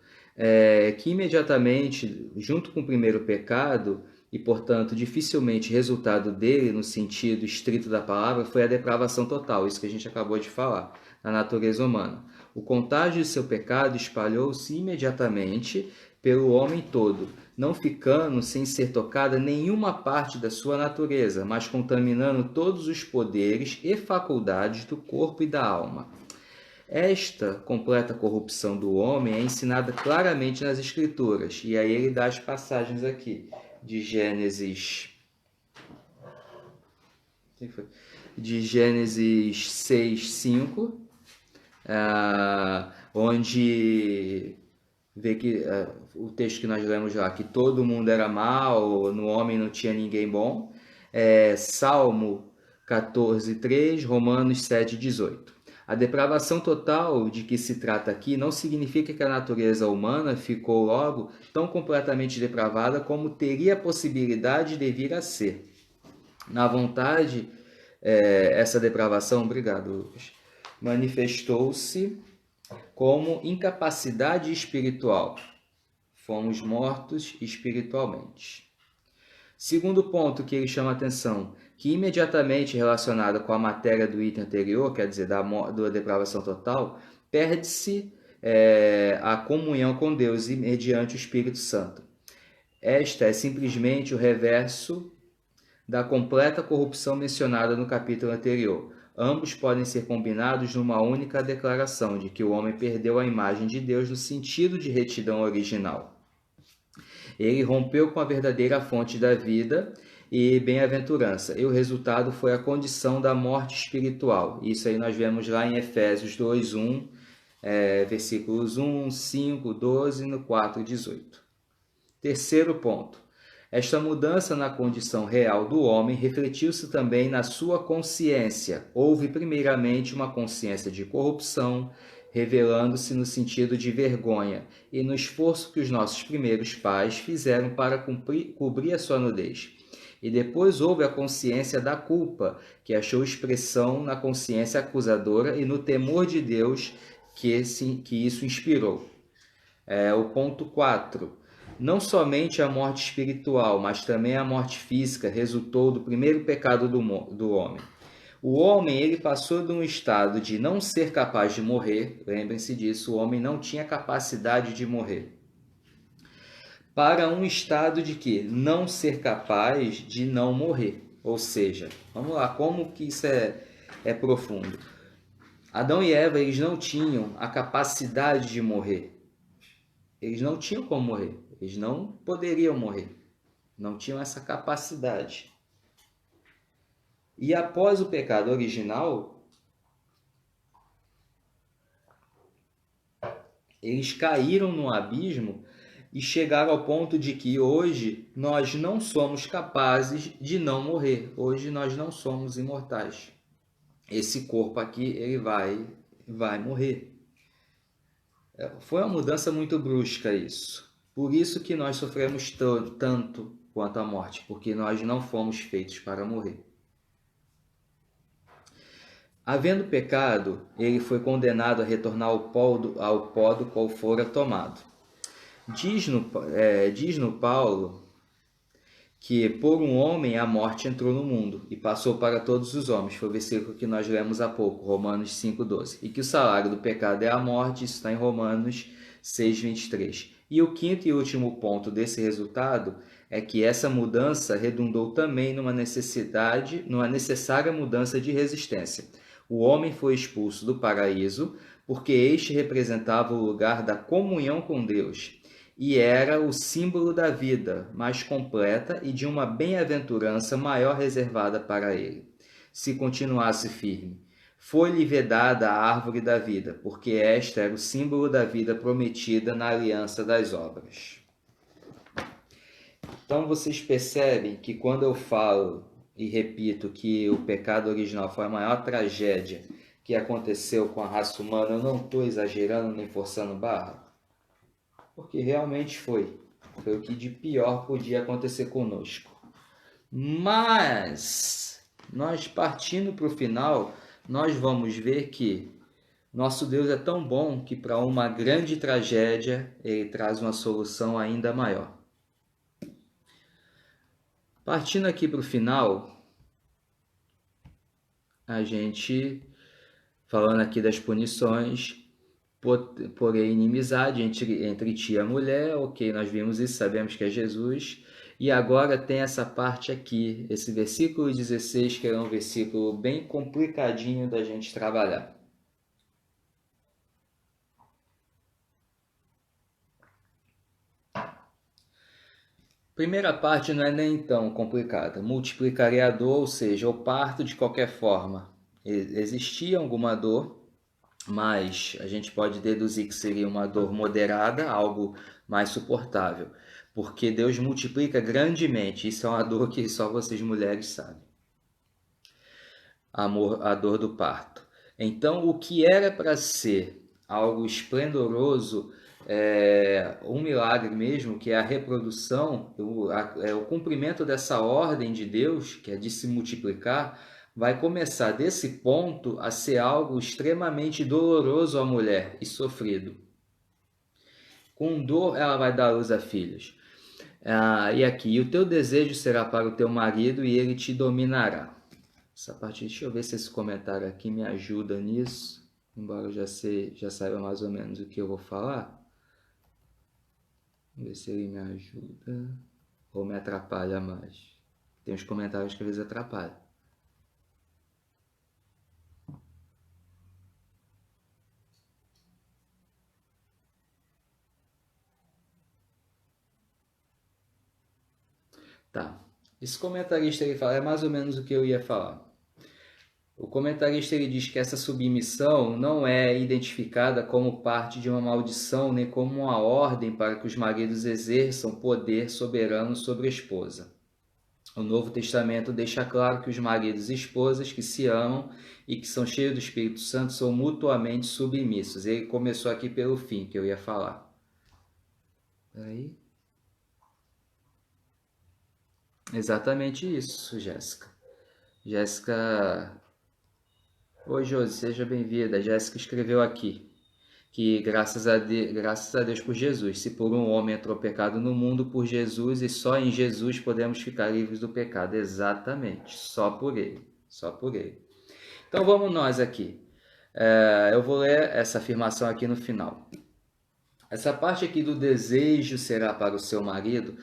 Que imediatamente, junto com o primeiro pecado, e portanto dificilmente resultado dele, no sentido estrito da palavra, foi a depravação total, isso que a gente acabou de falar, na natureza humana. O contágio de seu pecado espalhou-se imediatamente pelo homem todo, não ficando sem ser tocada nenhuma parte da sua natureza, mas contaminando todos os poderes e faculdades do corpo e da alma. Esta completa corrupção do homem é ensinada claramente nas Escrituras, e aí ele dá as passagens aqui, de Gênesis 6, 5, onde vê que o texto que nós lemos lá, que todo mundo era mau, no homem não tinha ninguém bom. Salmo 14, 3, Romanos 7, 18. A depravação total de que se trata aqui não significa que a natureza humana ficou logo tão completamente depravada como teria a possibilidade de vir a ser. Na vontade, essa depravação, obrigado, Lucas, manifestou-se como incapacidade espiritual. Fomos mortos espiritualmente. Segundo ponto que ele chama a atenção, que imediatamente relacionado com a matéria do item anterior, quer dizer, da depravação total, perde-se a comunhão com Deus e mediante o Espírito Santo. Esta é simplesmente o reverso da completa corrupção mencionada no capítulo anterior. Ambos podem ser combinados numa única declaração de que o homem perdeu a imagem de Deus no sentido de retidão original. Ele rompeu com a verdadeira fonte da vida e bem-aventurança, e o resultado foi a condição da morte espiritual. Isso aí nós vemos lá em Efésios 2, 1, versículos 1, 5, 12 e no 4, 18. Terceiro ponto. Esta mudança na condição real do homem refletiu-se também na sua consciência. Houve primeiramente uma consciência de corrupção, revelando-se no sentido de vergonha e no esforço que os nossos primeiros pais fizeram para cobrir a sua nudez. E depois houve a consciência da culpa, que achou expressão na consciência acusadora e no temor de Deus que isso inspirou. O ponto 4. Não somente a morte espiritual, mas também a morte física resultou do primeiro pecado do homem. O homem ele passou de um estado de não ser capaz de morrer, lembrem-se disso, o homem não tinha capacidade de morrer, para um estado de que não ser capaz de não morrer. Ou seja, vamos lá, como que isso é profundo? Adão e Eva eles não tinham a capacidade de morrer. Eles não tinham como morrer. Eles não poderiam morrer. Não tinham essa capacidade. E após o pecado original, eles caíram no abismo e chegaram ao ponto de que hoje nós não somos capazes de não morrer. Hoje nós não somos imortais. Esse corpo aqui ele vai morrer. Foi uma mudança muito brusca isso. Por isso que nós sofremos tanto quanto a morte, porque nós não fomos feitos para morrer. Havendo pecado, ele foi condenado a retornar ao pó do qual fora tomado. Diz no Paulo que por um homem a morte entrou no mundo e passou para todos os homens. Foi o versículo que nós lemos há pouco, Romanos 5,12. E que o salário do pecado é a morte, isso está em Romanos 6,23. E o quinto e último ponto desse resultado é que essa mudança redundou também numa necessária mudança de resistência. O homem foi expulso do paraíso porque este representava o lugar da comunhão com Deus e era o símbolo da vida mais completa e de uma bem-aventurança maior reservada para ele. Se continuasse firme, foi-lhe vedada a árvore da vida, porque esta era o símbolo da vida prometida na aliança das obras. Então vocês percebem que quando eu falo e repito que o pecado original foi a maior tragédia que aconteceu com a raça humana, eu não estou exagerando nem forçando barra, porque realmente foi o que de pior podia acontecer conosco. Mas nós partindo para o final, nós vamos ver que nosso Deus é tão bom que para uma grande tragédia ele traz uma solução ainda maior. Partindo aqui para o final, a gente, falando aqui das punições, porém inimizade entre ti e a mulher, ok, nós vimos isso, sabemos que é Jesus. E agora tem essa parte aqui, esse versículo 16, que é um versículo bem complicadinho da gente trabalhar. Primeira parte não é nem tão complicada. Multiplicarei a dor, ou seja, eu parto de qualquer forma. Existia alguma dor, mas a gente pode deduzir que seria uma dor moderada, algo mais suportável, porque Deus multiplica grandemente. Isso é uma dor que só vocês mulheres sabem. A dor do parto. Então, o que era para ser algo esplendoroso, um milagre mesmo, que é a reprodução, o cumprimento dessa ordem de Deus, que é de se multiplicar, vai começar desse ponto a ser algo extremamente doloroso à mulher e sofrido. Com dor, ela vai dar luz a filhos. E aqui, e o teu desejo será para o teu marido e ele te dominará. Essa parte, deixa eu ver se esse comentário aqui me ajuda nisso, embora eu já saiba mais ou menos o que eu vou falar. Vamos ver se ele me ajuda ou me atrapalha mais. Tem uns comentários que às vezes atrapalham. Tá. Esse comentarista ele fala, é mais ou menos o que eu ia falar. O comentarista ele diz que essa submissão não é identificada como parte de uma maldição nem como uma ordem para que os maridos exerçam poder soberano sobre a esposa. O Novo Testamento deixa claro que os maridos e esposas que se amam e que são cheios do Espírito Santo são mutuamente submissos. Ele começou aqui pelo fim, que eu ia falar. Aí. Exatamente isso, Jéssica. Jéssica... Oi, Josi, seja bem-vinda. Jéssica escreveu aqui que graças a Deus por Jesus, se por um homem entrou pecado no mundo, por Jesus e só em Jesus podemos ficar livres do pecado. Exatamente, só por ele, só por ele. Então vamos nós aqui. Eu vou ler essa afirmação aqui no final. Essa parte aqui do desejo será para o seu marido.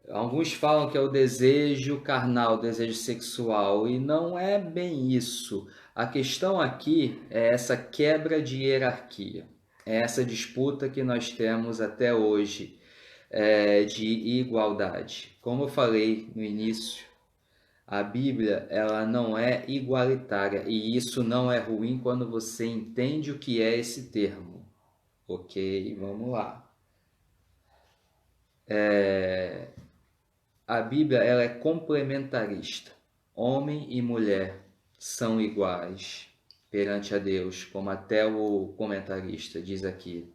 Alguns falam que é o desejo carnal, o desejo sexual, e não é bem isso. A questão aqui é essa quebra de hierarquia, é essa disputa que nós temos até hoje de igualdade. Como eu falei no início, a Bíblia ela não é igualitária e isso não é ruim quando você entende o que é esse termo. Ok, vamos lá. A Bíblia ela é complementarista. Homem e mulher são iguais perante a Deus, como até o comentarista diz aqui.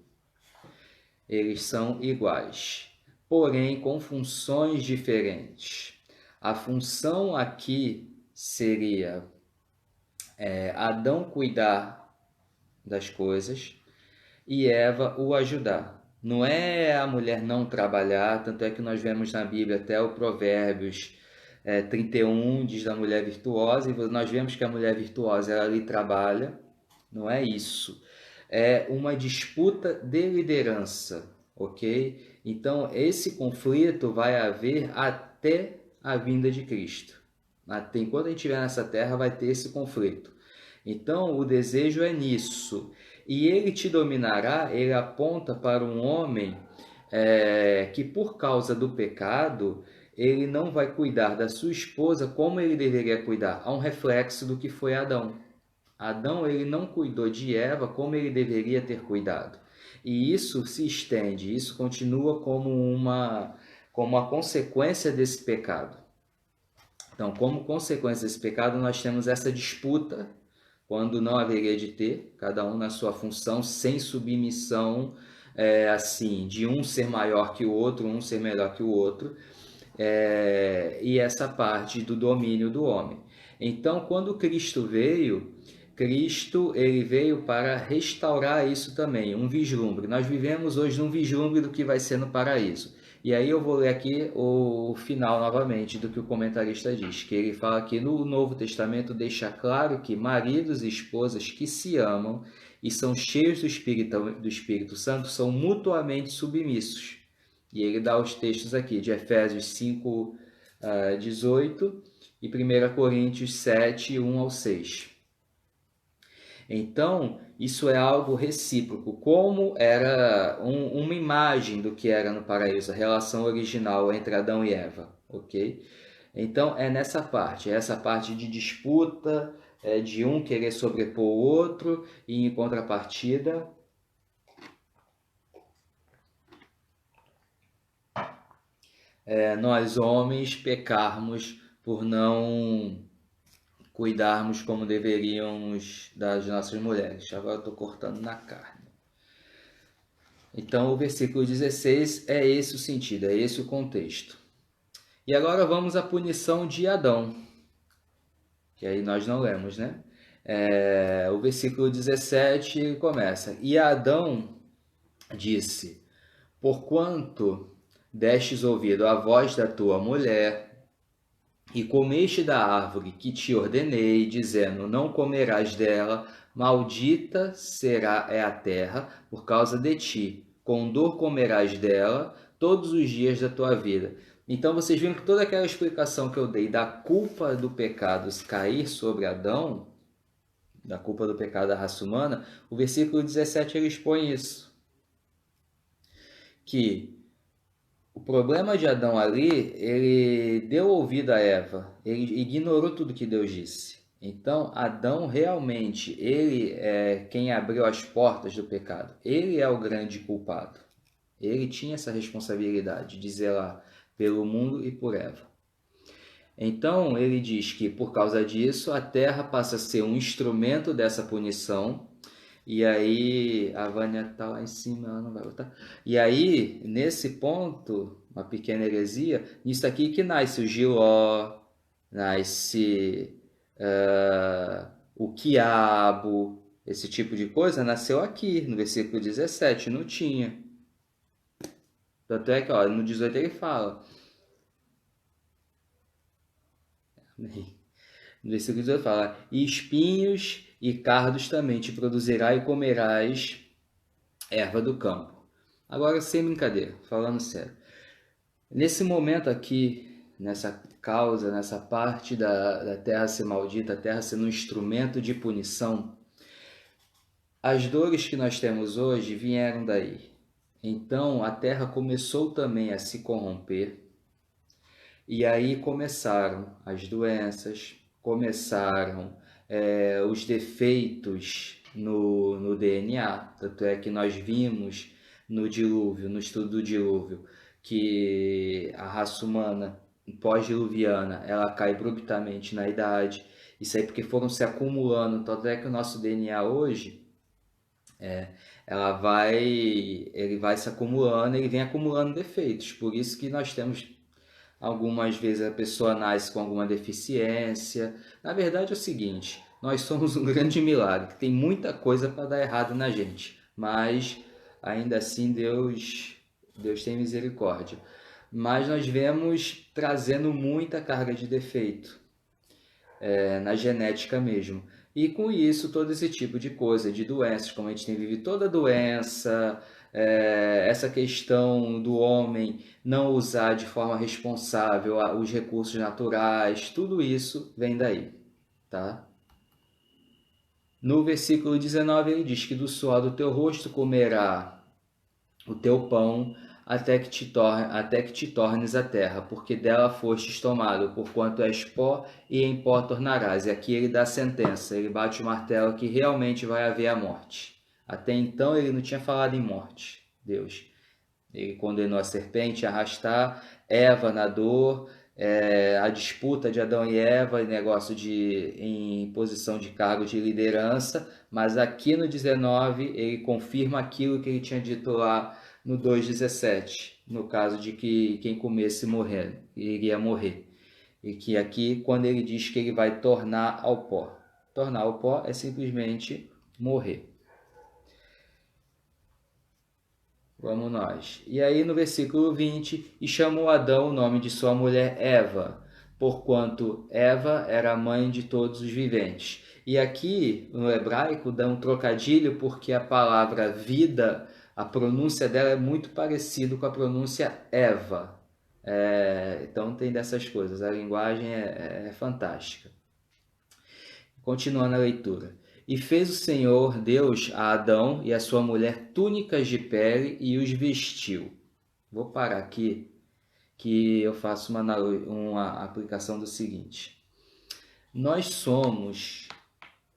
Eles são iguais, porém com funções diferentes. A função aqui seria Adão cuidar das coisas e Eva o ajudar. Não é a mulher não trabalhar, tanto é que nós vemos na Bíblia até o Provérbios 31 diz da mulher virtuosa, e nós vemos que a mulher virtuosa ela ali trabalha, não é isso. É uma disputa de liderança, ok? Então esse conflito vai haver até a vinda de Cristo. Até enquanto a gente estiver nessa terra vai ter esse conflito. Então o desejo é nisso. E ele te dominará, ele aponta para um homem que por causa do pecado ele não vai cuidar da sua esposa como ele deveria cuidar. Há um reflexo do que foi Adão. Adão ele não cuidou de Eva como ele deveria ter cuidado. E isso se estende, isso continua como uma consequência desse pecado. Então, como consequência desse pecado, nós temos essa disputa, quando não haveria de ter, cada um na sua função, sem submissão, assim, de um ser maior que o outro, um ser melhor que o outro, e essa parte do domínio do homem. Então, quando Cristo veio, ele veio para restaurar isso também, um vislumbre. Nós vivemos hoje num vislumbre do que vai ser no paraíso. E aí eu vou ler aqui o final novamente do que o comentarista diz, que ele fala que no Novo Testamento deixa claro que maridos e esposas que se amam e são cheios do Espírito Santo são mutuamente submissos. E ele dá os textos aqui de Efésios 5, 18 e 1 Coríntios 7, 1 ao 6. Então, isso é algo recíproco, como era uma imagem do que era no paraíso, a relação original entre Adão e Eva, ok? Então, é nessa parte, é essa parte de disputa, de um querer sobrepor o outro, e em contrapartida, nós homens pecarmos por não cuidarmos como deveríamos das nossas mulheres. Agora estou cortando na carne. Então, o versículo 16 é esse o sentido, é esse o contexto. E agora vamos à punição de Adão, que aí nós não lemos, né? O versículo 17 começa: E Adão disse: Porquanto destes ouvido à voz da tua mulher, e comeste da árvore que te ordenei, dizendo: Não comerás dela, maldita será a terra por causa de ti. Com dor comerás dela todos os dias da tua vida. Então vocês viram que toda aquela explicação que eu dei da culpa do pecado cair sobre Adão, da culpa do pecado da raça humana, o versículo 17 ele expõe isso. Que o problema de Adão ali, ele deu ouvido a Eva, ele ignorou tudo que Deus disse. Então, Adão realmente, ele é quem abriu as portas do pecado. Ele é o grande culpado. Ele tinha essa responsabilidade de zelar pelo mundo e por Eva. Então, ele diz que por causa disso, a terra passa a ser um instrumento dessa punição. E aí, a Vânia tá lá em cima, ela não vai voltar. E aí, nesse ponto, uma pequena heresia, nisso aqui que nasce o Giló, nasce o quiabo, esse tipo de coisa, nasceu aqui, no versículo 17, não tinha. Tanto é que, ó, no 18 ele fala. No versículo 18 fala: E espinhos e cardos também te produzirá e comerás erva do campo. Agora, sem brincadeira, falando sério. Nesse momento aqui, nessa causa, nessa parte da terra ser maldita, a terra sendo um instrumento de punição, as dores que nós temos hoje vieram daí. Então, a terra começou também a se corromper, e aí começaram as doenças, começaram os defeitos no DNA. Tanto é que nós vimos no dilúvio, no estudo do dilúvio, que a raça humana pós-diluviana ela cai abruptamente na idade. Isso aí porque foram se acumulando. Tanto é que o nosso DNA hoje ele vai se acumulando, ele vem acumulando defeitos. Por isso que nós temos algumas vezes a pessoa nasce com alguma deficiência. Na verdade é o seguinte, nós somos um grande milagre, tem muita coisa para dar errado na gente, mas ainda assim Deus tem misericórdia. Mas nós vemos trazendo muita carga de defeito, na genética mesmo. E com isso, todo esse tipo de coisa, de doenças, como a gente tem vivido toda doença, essa questão do homem não usar de forma responsável os recursos naturais, tudo isso vem daí, tá? No versículo 19 ele diz que do suor do teu rosto comerá o teu pão até que te tornes a terra, porque dela fostes tomado, porquanto és pó e em pó tornarás. E aqui ele dá a sentença, ele bate o martelo que realmente vai haver a morte. Até então ele não tinha falado em morte, Deus. Ele condenou a serpente a arrastar Eva na dor, a disputa de Adão e Eva, negócio em posição de cargo de liderança, mas aqui no 19 ele confirma aquilo que ele tinha dito lá no 2,17, no caso de que quem comesse iria morrer. E que aqui, quando ele diz que ele vai tornar ao pó. Tornar ao pó é simplesmente morrer. Vamos nós. E aí no versículo 20, e chamou Adão o nome de sua mulher Eva, porquanto Eva era a mãe de todos os viventes. E aqui no hebraico dá um trocadilho porque a palavra vida, a pronúncia dela é muito parecida com a pronúncia Eva. Então tem dessas coisas, a linguagem é fantástica. Continuando a leitura. E fez o Senhor Deus a Adão e a sua mulher túnicas de pele e os vestiu. Vou parar aqui que eu faço uma aplicação do seguinte. Nós somos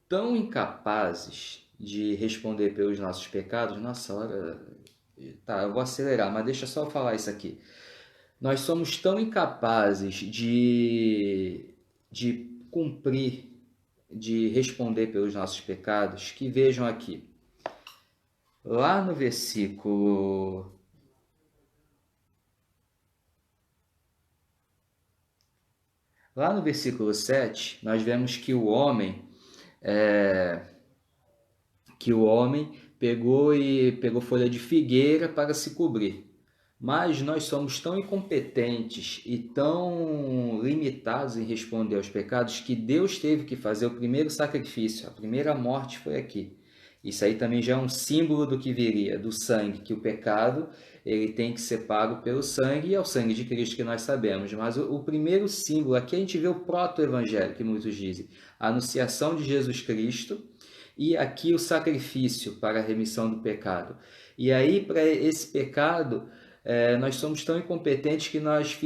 tão incapazes de responder pelos nossos pecados. Nossa, tá, eu vou acelerar, mas deixa só eu falar isso aqui. Nós somos tão incapazes de cumprir, de responder pelos nossos pecados, que vejam aqui, lá no versículo 7, nós vemos que o homem pegou folha de figueira para se cobrir. Mas nós somos tão incompetentes e tão limitados em responder aos pecados que Deus teve que fazer o primeiro sacrifício. A primeira morte foi aqui. Isso aí também já é um símbolo do que viria, do sangue, que o pecado ele tem que ser pago pelo sangue, e é o sangue de Cristo que nós sabemos. Mas o primeiro símbolo, aqui a gente vê o proto-evangelho, que muitos dizem, a anunciação de Jesus Cristo, e aqui o sacrifício para a remissão do pecado. E aí, para esse pecado, nós somos tão incompetentes que nós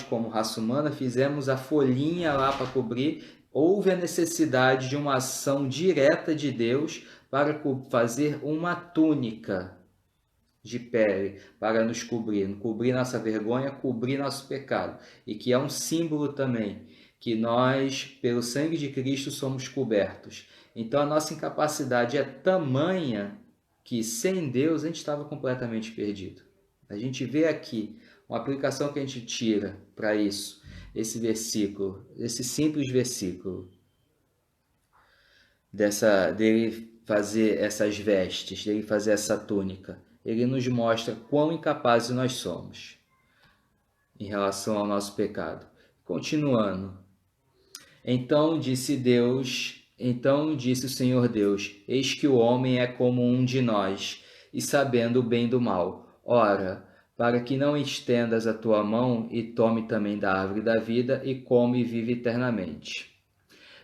como raça humana, fizemos a folhinha lá para cobrir. Houve a necessidade de uma ação direta de Deus para fazer uma túnica de pele para nos cobrir nossa vergonha, cobrir nosso pecado. E que é um símbolo também, que nós, pelo sangue de Cristo, somos cobertos. Então a nossa incapacidade é tamanha que sem Deus a gente estava completamente perdido. A gente vê aqui uma aplicação que a gente tira para isso, esse versículo, esse simples versículo, dele fazer essas vestes, dele fazer essa túnica. Ele nos mostra quão incapazes nós somos em relação ao nosso pecado. Continuando. Então disse o Senhor Deus, eis que o homem é como um de nós, e sabendo o bem do mal. Ora, para que não estendas a tua mão e tome também da árvore da vida, e come e vive eternamente.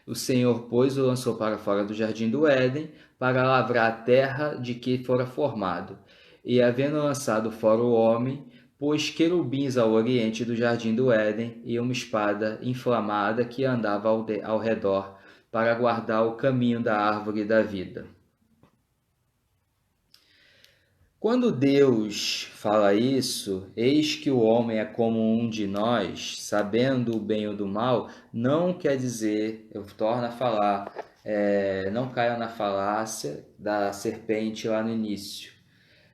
O Senhor, pois, o lançou para fora do jardim do Éden, para lavrar a terra de que fora formado. E, havendo lançado fora o homem, pôs querubins ao oriente do jardim do Éden, e uma espada inflamada que andava ao redor, para guardar o caminho da árvore da vida. Quando Deus fala isso, eis que o homem é como um de nós, sabendo o bem ou do mal, não quer dizer, eu torno a falar, não caia na falácia da serpente lá no início.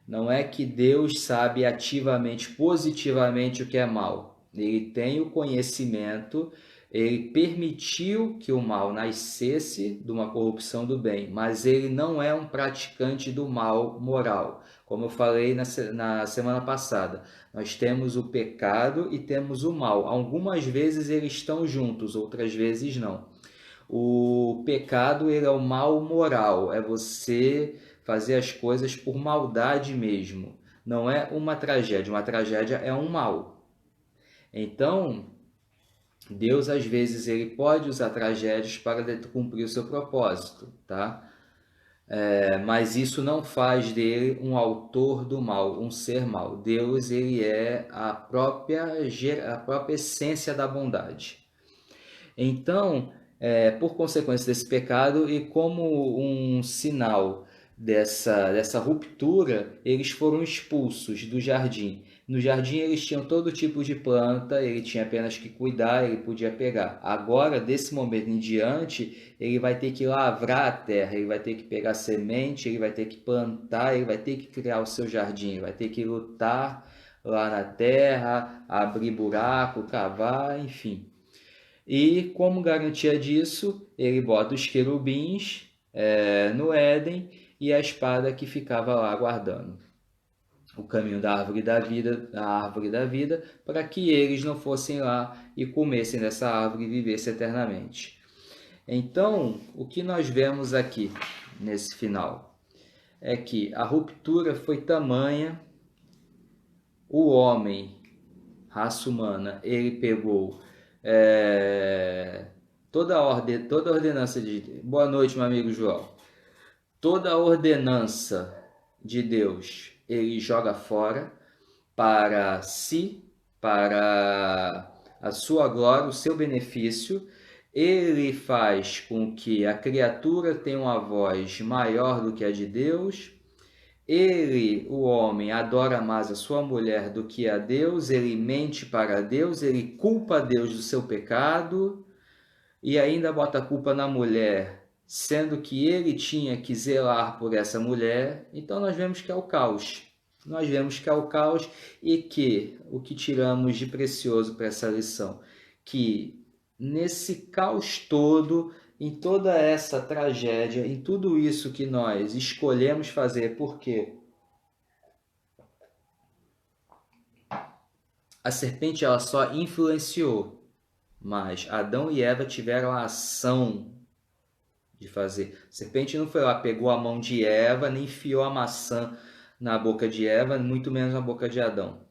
Não é que Deus sabe ativamente, positivamente o que é mal. Ele tem o conhecimento Ele permitiu que o mal nascesse de uma corrupção do bem, mas ele não é um praticante do mal moral. Como eu falei na semana passada, nós temos o pecado e temos o mal. Algumas vezes eles estão juntos, outras vezes não. O pecado, ele é o mal moral, é você fazer as coisas por maldade mesmo. Não é uma tragédia é um mal. Então, Deus às vezes ele pode usar tragédias para cumprir o seu propósito, tá? Mas isso não faz dele um autor do mal, um ser mal. Deus ele é a própria essência da bondade. Então, por consequência desse pecado e como um sinal dessa ruptura, eles foram expulsos do jardim. No jardim eles tinham todo tipo de planta, ele tinha apenas que cuidar, ele podia pegar. Agora, desse momento em diante, ele vai ter que lavrar a terra, ele vai ter que pegar semente, ele vai ter que plantar, ele vai ter que criar o seu jardim, ele vai ter que lutar lá na terra, abrir buraco, cavar, enfim. E como garantia disso, ele bota os querubins no Éden e a espada que ficava lá guardando o caminho da árvore da vida, para que eles não fossem lá e comessem dessa árvore e vivessem eternamente. Então, o que nós vemos aqui nesse final é que a ruptura foi tamanha, o homem, raça humana, ele pegou toda a ordenança de... Boa noite, meu amigo João. Toda a ordenança de Deus ele joga fora para si, para a sua glória, o seu benefício. Ele faz com que a criatura tenha uma voz maior do que a de Deus. Ele, o homem, adora mais a sua mulher do que a Deus, ele mente para Deus, ele culpa a Deus do seu pecado e ainda bota a culpa na mulher, sendo que ele tinha que zelar por essa mulher. Então nós vemos que é o caos. Nós vemos que é o caos e que o que tiramos de precioso para essa lição, que nesse caos todo, em toda essa tragédia, em tudo isso que nós escolhemos fazer, porque a serpente ela só influenciou, mas Adão e Eva tiveram a ação de fazer. A serpente não foi lá, pegou a mão de Eva, nem enfiou a maçã na boca de Eva, muito menos na boca de Adão.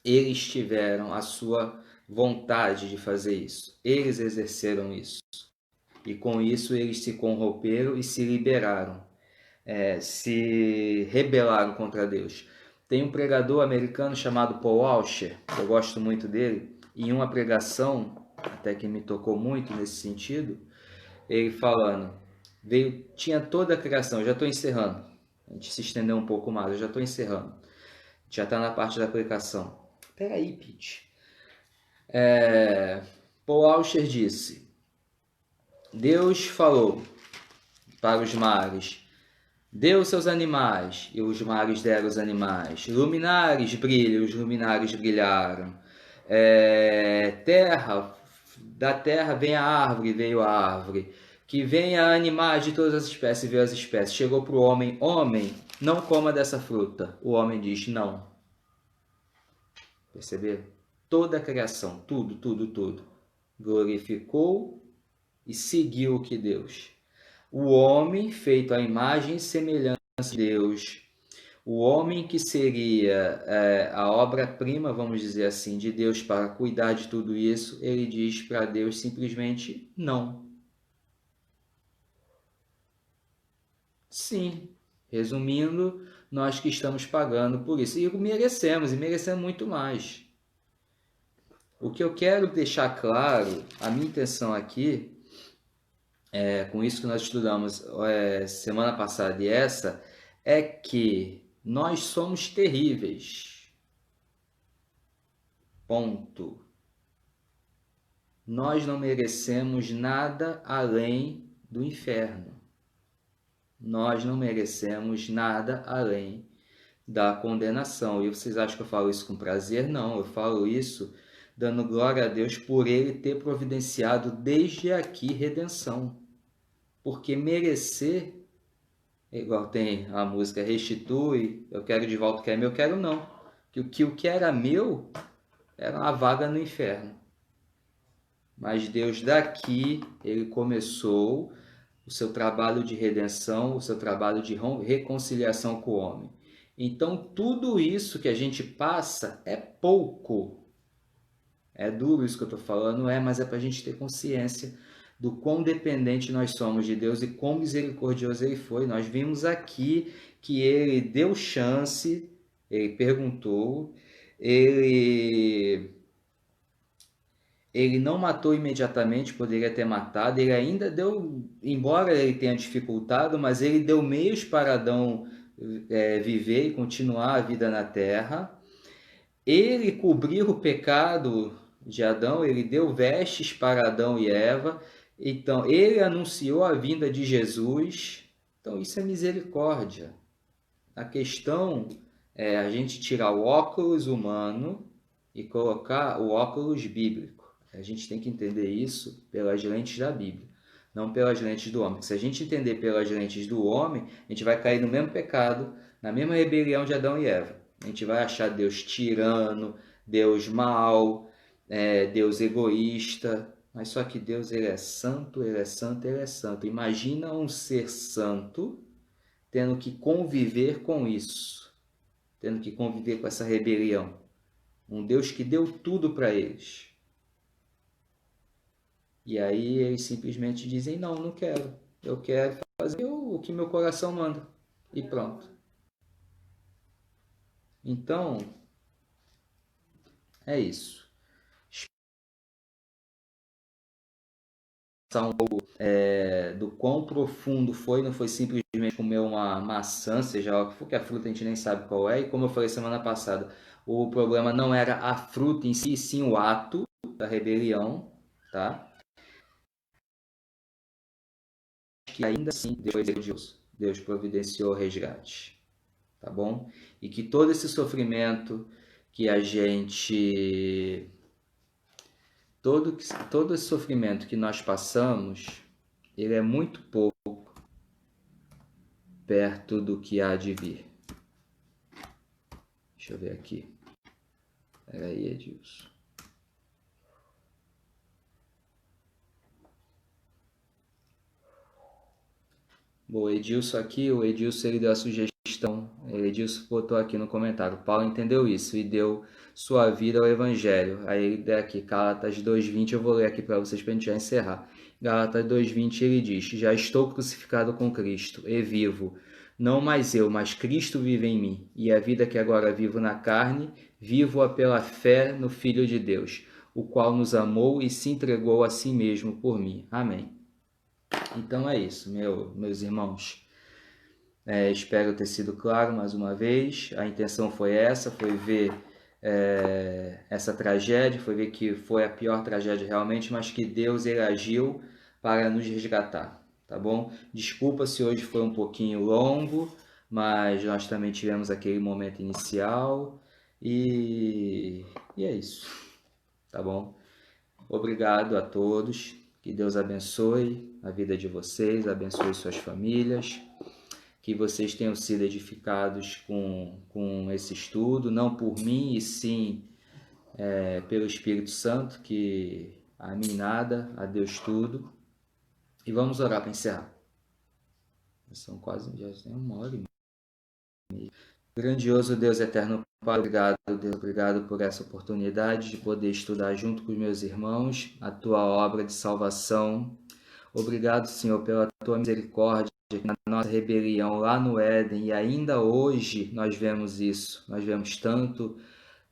Eles tiveram a sua vontade de fazer isso. Eles exerceram isso. E com isso eles se corromperam e se liberaram. Se rebelaram contra Deus. Tem um pregador americano chamado Paul Washer, eu gosto muito dele, e em uma pregação, até que me tocou muito nesse sentido, ele falando, tinha toda a criação, já estou encerrando, a gente se estendeu um pouco mais, eu já estou encerrando, já está na parte da aplicação. Peraí, Pete. Paul Washer disse, Deus falou para os mares, deu seus animais, e os mares deram os animais. Luminares brilham, os luminares brilharam. Terra, da terra vem a árvore, veio a árvore. Que venha animais de todas as espécies, veio as espécies. Chegou para o homem, homem, não coma dessa fruta. O homem diz, não. Perceberam? Toda a criação, tudo, glorificou e seguiu o que Deus. O homem feito à imagem e semelhança de Deus, o homem que seria a obra-prima, vamos dizer assim, de Deus para cuidar de tudo isso, ele diz para Deus simplesmente não. Sim, resumindo, nós que estamos pagando por isso. E merecemos muito mais. O que eu quero deixar claro, a minha intenção aqui, com isso que nós estudamos semana passada e essa, é que nós somos terríveis. Ponto. Nós não merecemos nada além do inferno. Nós não merecemos nada além da condenação. E vocês acham que eu falo isso com prazer? Não, eu falo isso dando glória a Deus por Ele ter providenciado desde aqui redenção. Porque merecer, igual tem a música Restitui, eu quero de volta o que é meu, eu quero não. Que o que era meu era uma vaga no inferno. Mas Deus daqui, Ele começou o seu trabalho de redenção, o seu trabalho de reconciliação com o homem. Então, tudo isso que a gente passa é pouco. É duro isso que eu estou falando, mas é para a gente ter consciência do quão dependente nós somos de Deus e quão misericordioso Ele foi. Nós vimos aqui que Ele deu chance, Ele perguntou, Ele não matou imediatamente, poderia ter matado, ele ainda deu, embora ele tenha dificultado, mas ele deu meios para Adão viver e continuar a vida na terra. Ele cobriu o pecado de Adão, ele deu vestes para Adão e Eva, então ele anunciou a vinda de Jesus, então isso é misericórdia. A questão é a gente tirar o óculos humano e colocar o óculos bíblico. A gente tem que entender isso pelas lentes da Bíblia, não pelas lentes do homem. Porque se a gente entender pelas lentes do homem, a gente vai cair no mesmo pecado, na mesma rebelião de Adão e Eva. A gente vai achar Deus tirano, Deus mau, Deus egoísta. Mas só que Deus, ele é santo, ele é santo, ele é santo. Imagina um ser santo tendo que conviver com isso, tendo que conviver com essa rebelião. Um Deus que deu tudo para eles. E aí eles simplesmente dizem, não, não quero. Eu quero fazer o que meu coração manda. E pronto. Então, é isso. Um pouco do quão profundo foi, não foi simplesmente comer uma maçã, seja lá o que for, que a fruta a gente nem sabe qual é. E como eu falei semana passada, o problema não era a fruta em si, sim o ato da rebelião, tá? Que ainda assim Deus providenciou o resgate, tá bom? E que todo esse sofrimento que a gente, todo esse sofrimento que nós passamos, ele é muito pouco perto do que há de vir. Deixa eu ver aqui. Peraí, Edilson. Bom, o Edilson aqui, ele deu a sugestão, o Edilson botou aqui no comentário, Paulo entendeu isso e deu sua vida ao Evangelho. Aí ele dá aqui, Gálatas 2:20, eu vou ler aqui para vocês para a gente já encerrar. Gálatas 2:20 ele diz, já estou crucificado com Cristo e vivo, não mais eu, mas Cristo vive em mim, e a vida que agora vivo na carne, vivo-a pela fé no Filho de Deus, o qual nos amou e se entregou a si mesmo por mim. Amém. Então é isso, meus irmãos. Espero ter sido claro mais uma vez. A intenção foi essa, foi ver essa tragédia, foi ver que foi a pior tragédia realmente, mas que Deus ele agiu para nos resgatar, tá bom? Desculpa se hoje foi um pouquinho longo, mas nós também tivemos aquele momento inicial e é isso, tá bom? Obrigado a todos. Que Deus abençoe a vida de vocês, abençoe suas famílias, que vocês tenham sido edificados com esse estudo, não por mim, e sim pelo Espírito Santo, que a mim nada, a Deus tudo. E vamos orar para encerrar. São quase, já tem 1h30. Grandioso Deus eterno, Pai, obrigado, Deus, obrigado por essa oportunidade de poder estudar junto com os meus irmãos a Tua obra de salvação. Obrigado, Senhor, pela Tua misericórdia na nossa rebelião lá no Éden, e ainda hoje nós vemos isso. Nós vemos tanto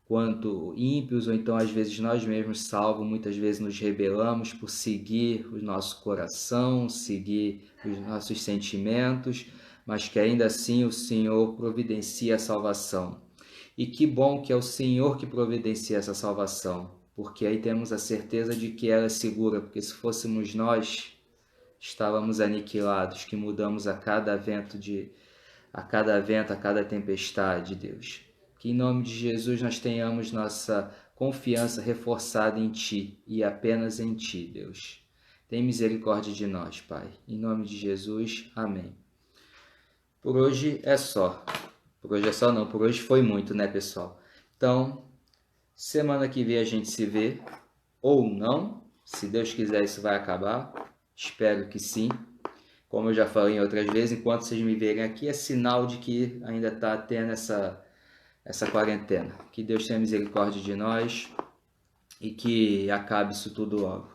quanto ímpios, ou então às vezes nós mesmos salvos, muitas vezes nos rebelamos por seguir o nosso coração, seguir os nossos sentimentos, mas que ainda assim o Senhor providencia a salvação. E que bom que é o Senhor que providencia essa salvação, porque aí temos a certeza de que ela é segura, porque se fôssemos nós, estávamos aniquilados, que mudamos a cada vento, a cada tempestade, Deus. Que em nome de Jesus nós tenhamos nossa confiança reforçada em Ti e apenas em Ti, Deus. Tem misericórdia de nós, Pai. Em nome de Jesus, amém. Por hoje é só. Por hoje é só não, por hoje foi muito, né, pessoal? Então, semana que vem a gente se vê, ou não. Se Deus quiser, isso vai acabar. Espero que sim. Como eu já falei em outras vezes, enquanto vocês me verem aqui, é sinal de que ainda está tendo essa quarentena. Que Deus tenha misericórdia de nós e que acabe isso tudo logo.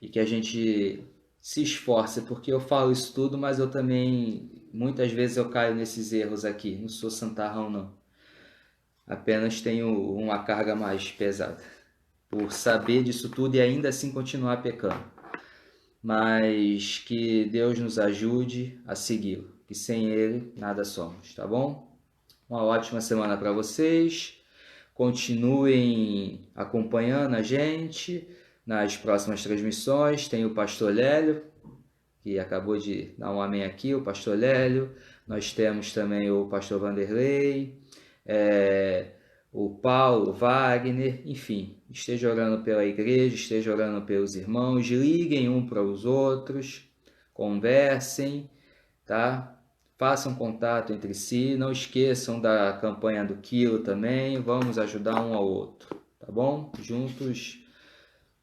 E que a gente se esforce, porque eu falo isso tudo, mas eu também, muitas vezes eu caio nesses erros aqui. Não sou santarrão, não. Apenas tenho uma carga mais pesada, por saber disso tudo e ainda assim continuar pecando. Mas que Deus nos ajude a segui-lo, que sem Ele nada somos, tá bom? Uma ótima semana para vocês. Continuem acompanhando a gente nas próximas transmissões. Tem o Pastor Lélio, que acabou de dar um amém aqui, o Pastor Lélio. Nós temos também o Pastor Vanderlei, o Paulo, o Wagner, enfim. Esteja orando pela igreja, esteja orando pelos irmãos, liguem um para os outros, conversem, tá? Façam contato entre si, não esqueçam da campanha do quilo também, vamos ajudar um ao outro, tá bom? Juntos,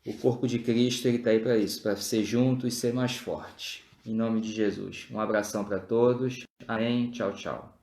o corpo de Cristo está aí para isso, para ser juntos e ser mais forte. Em nome de Jesus. Um abração para todos. Amém. Tchau, tchau.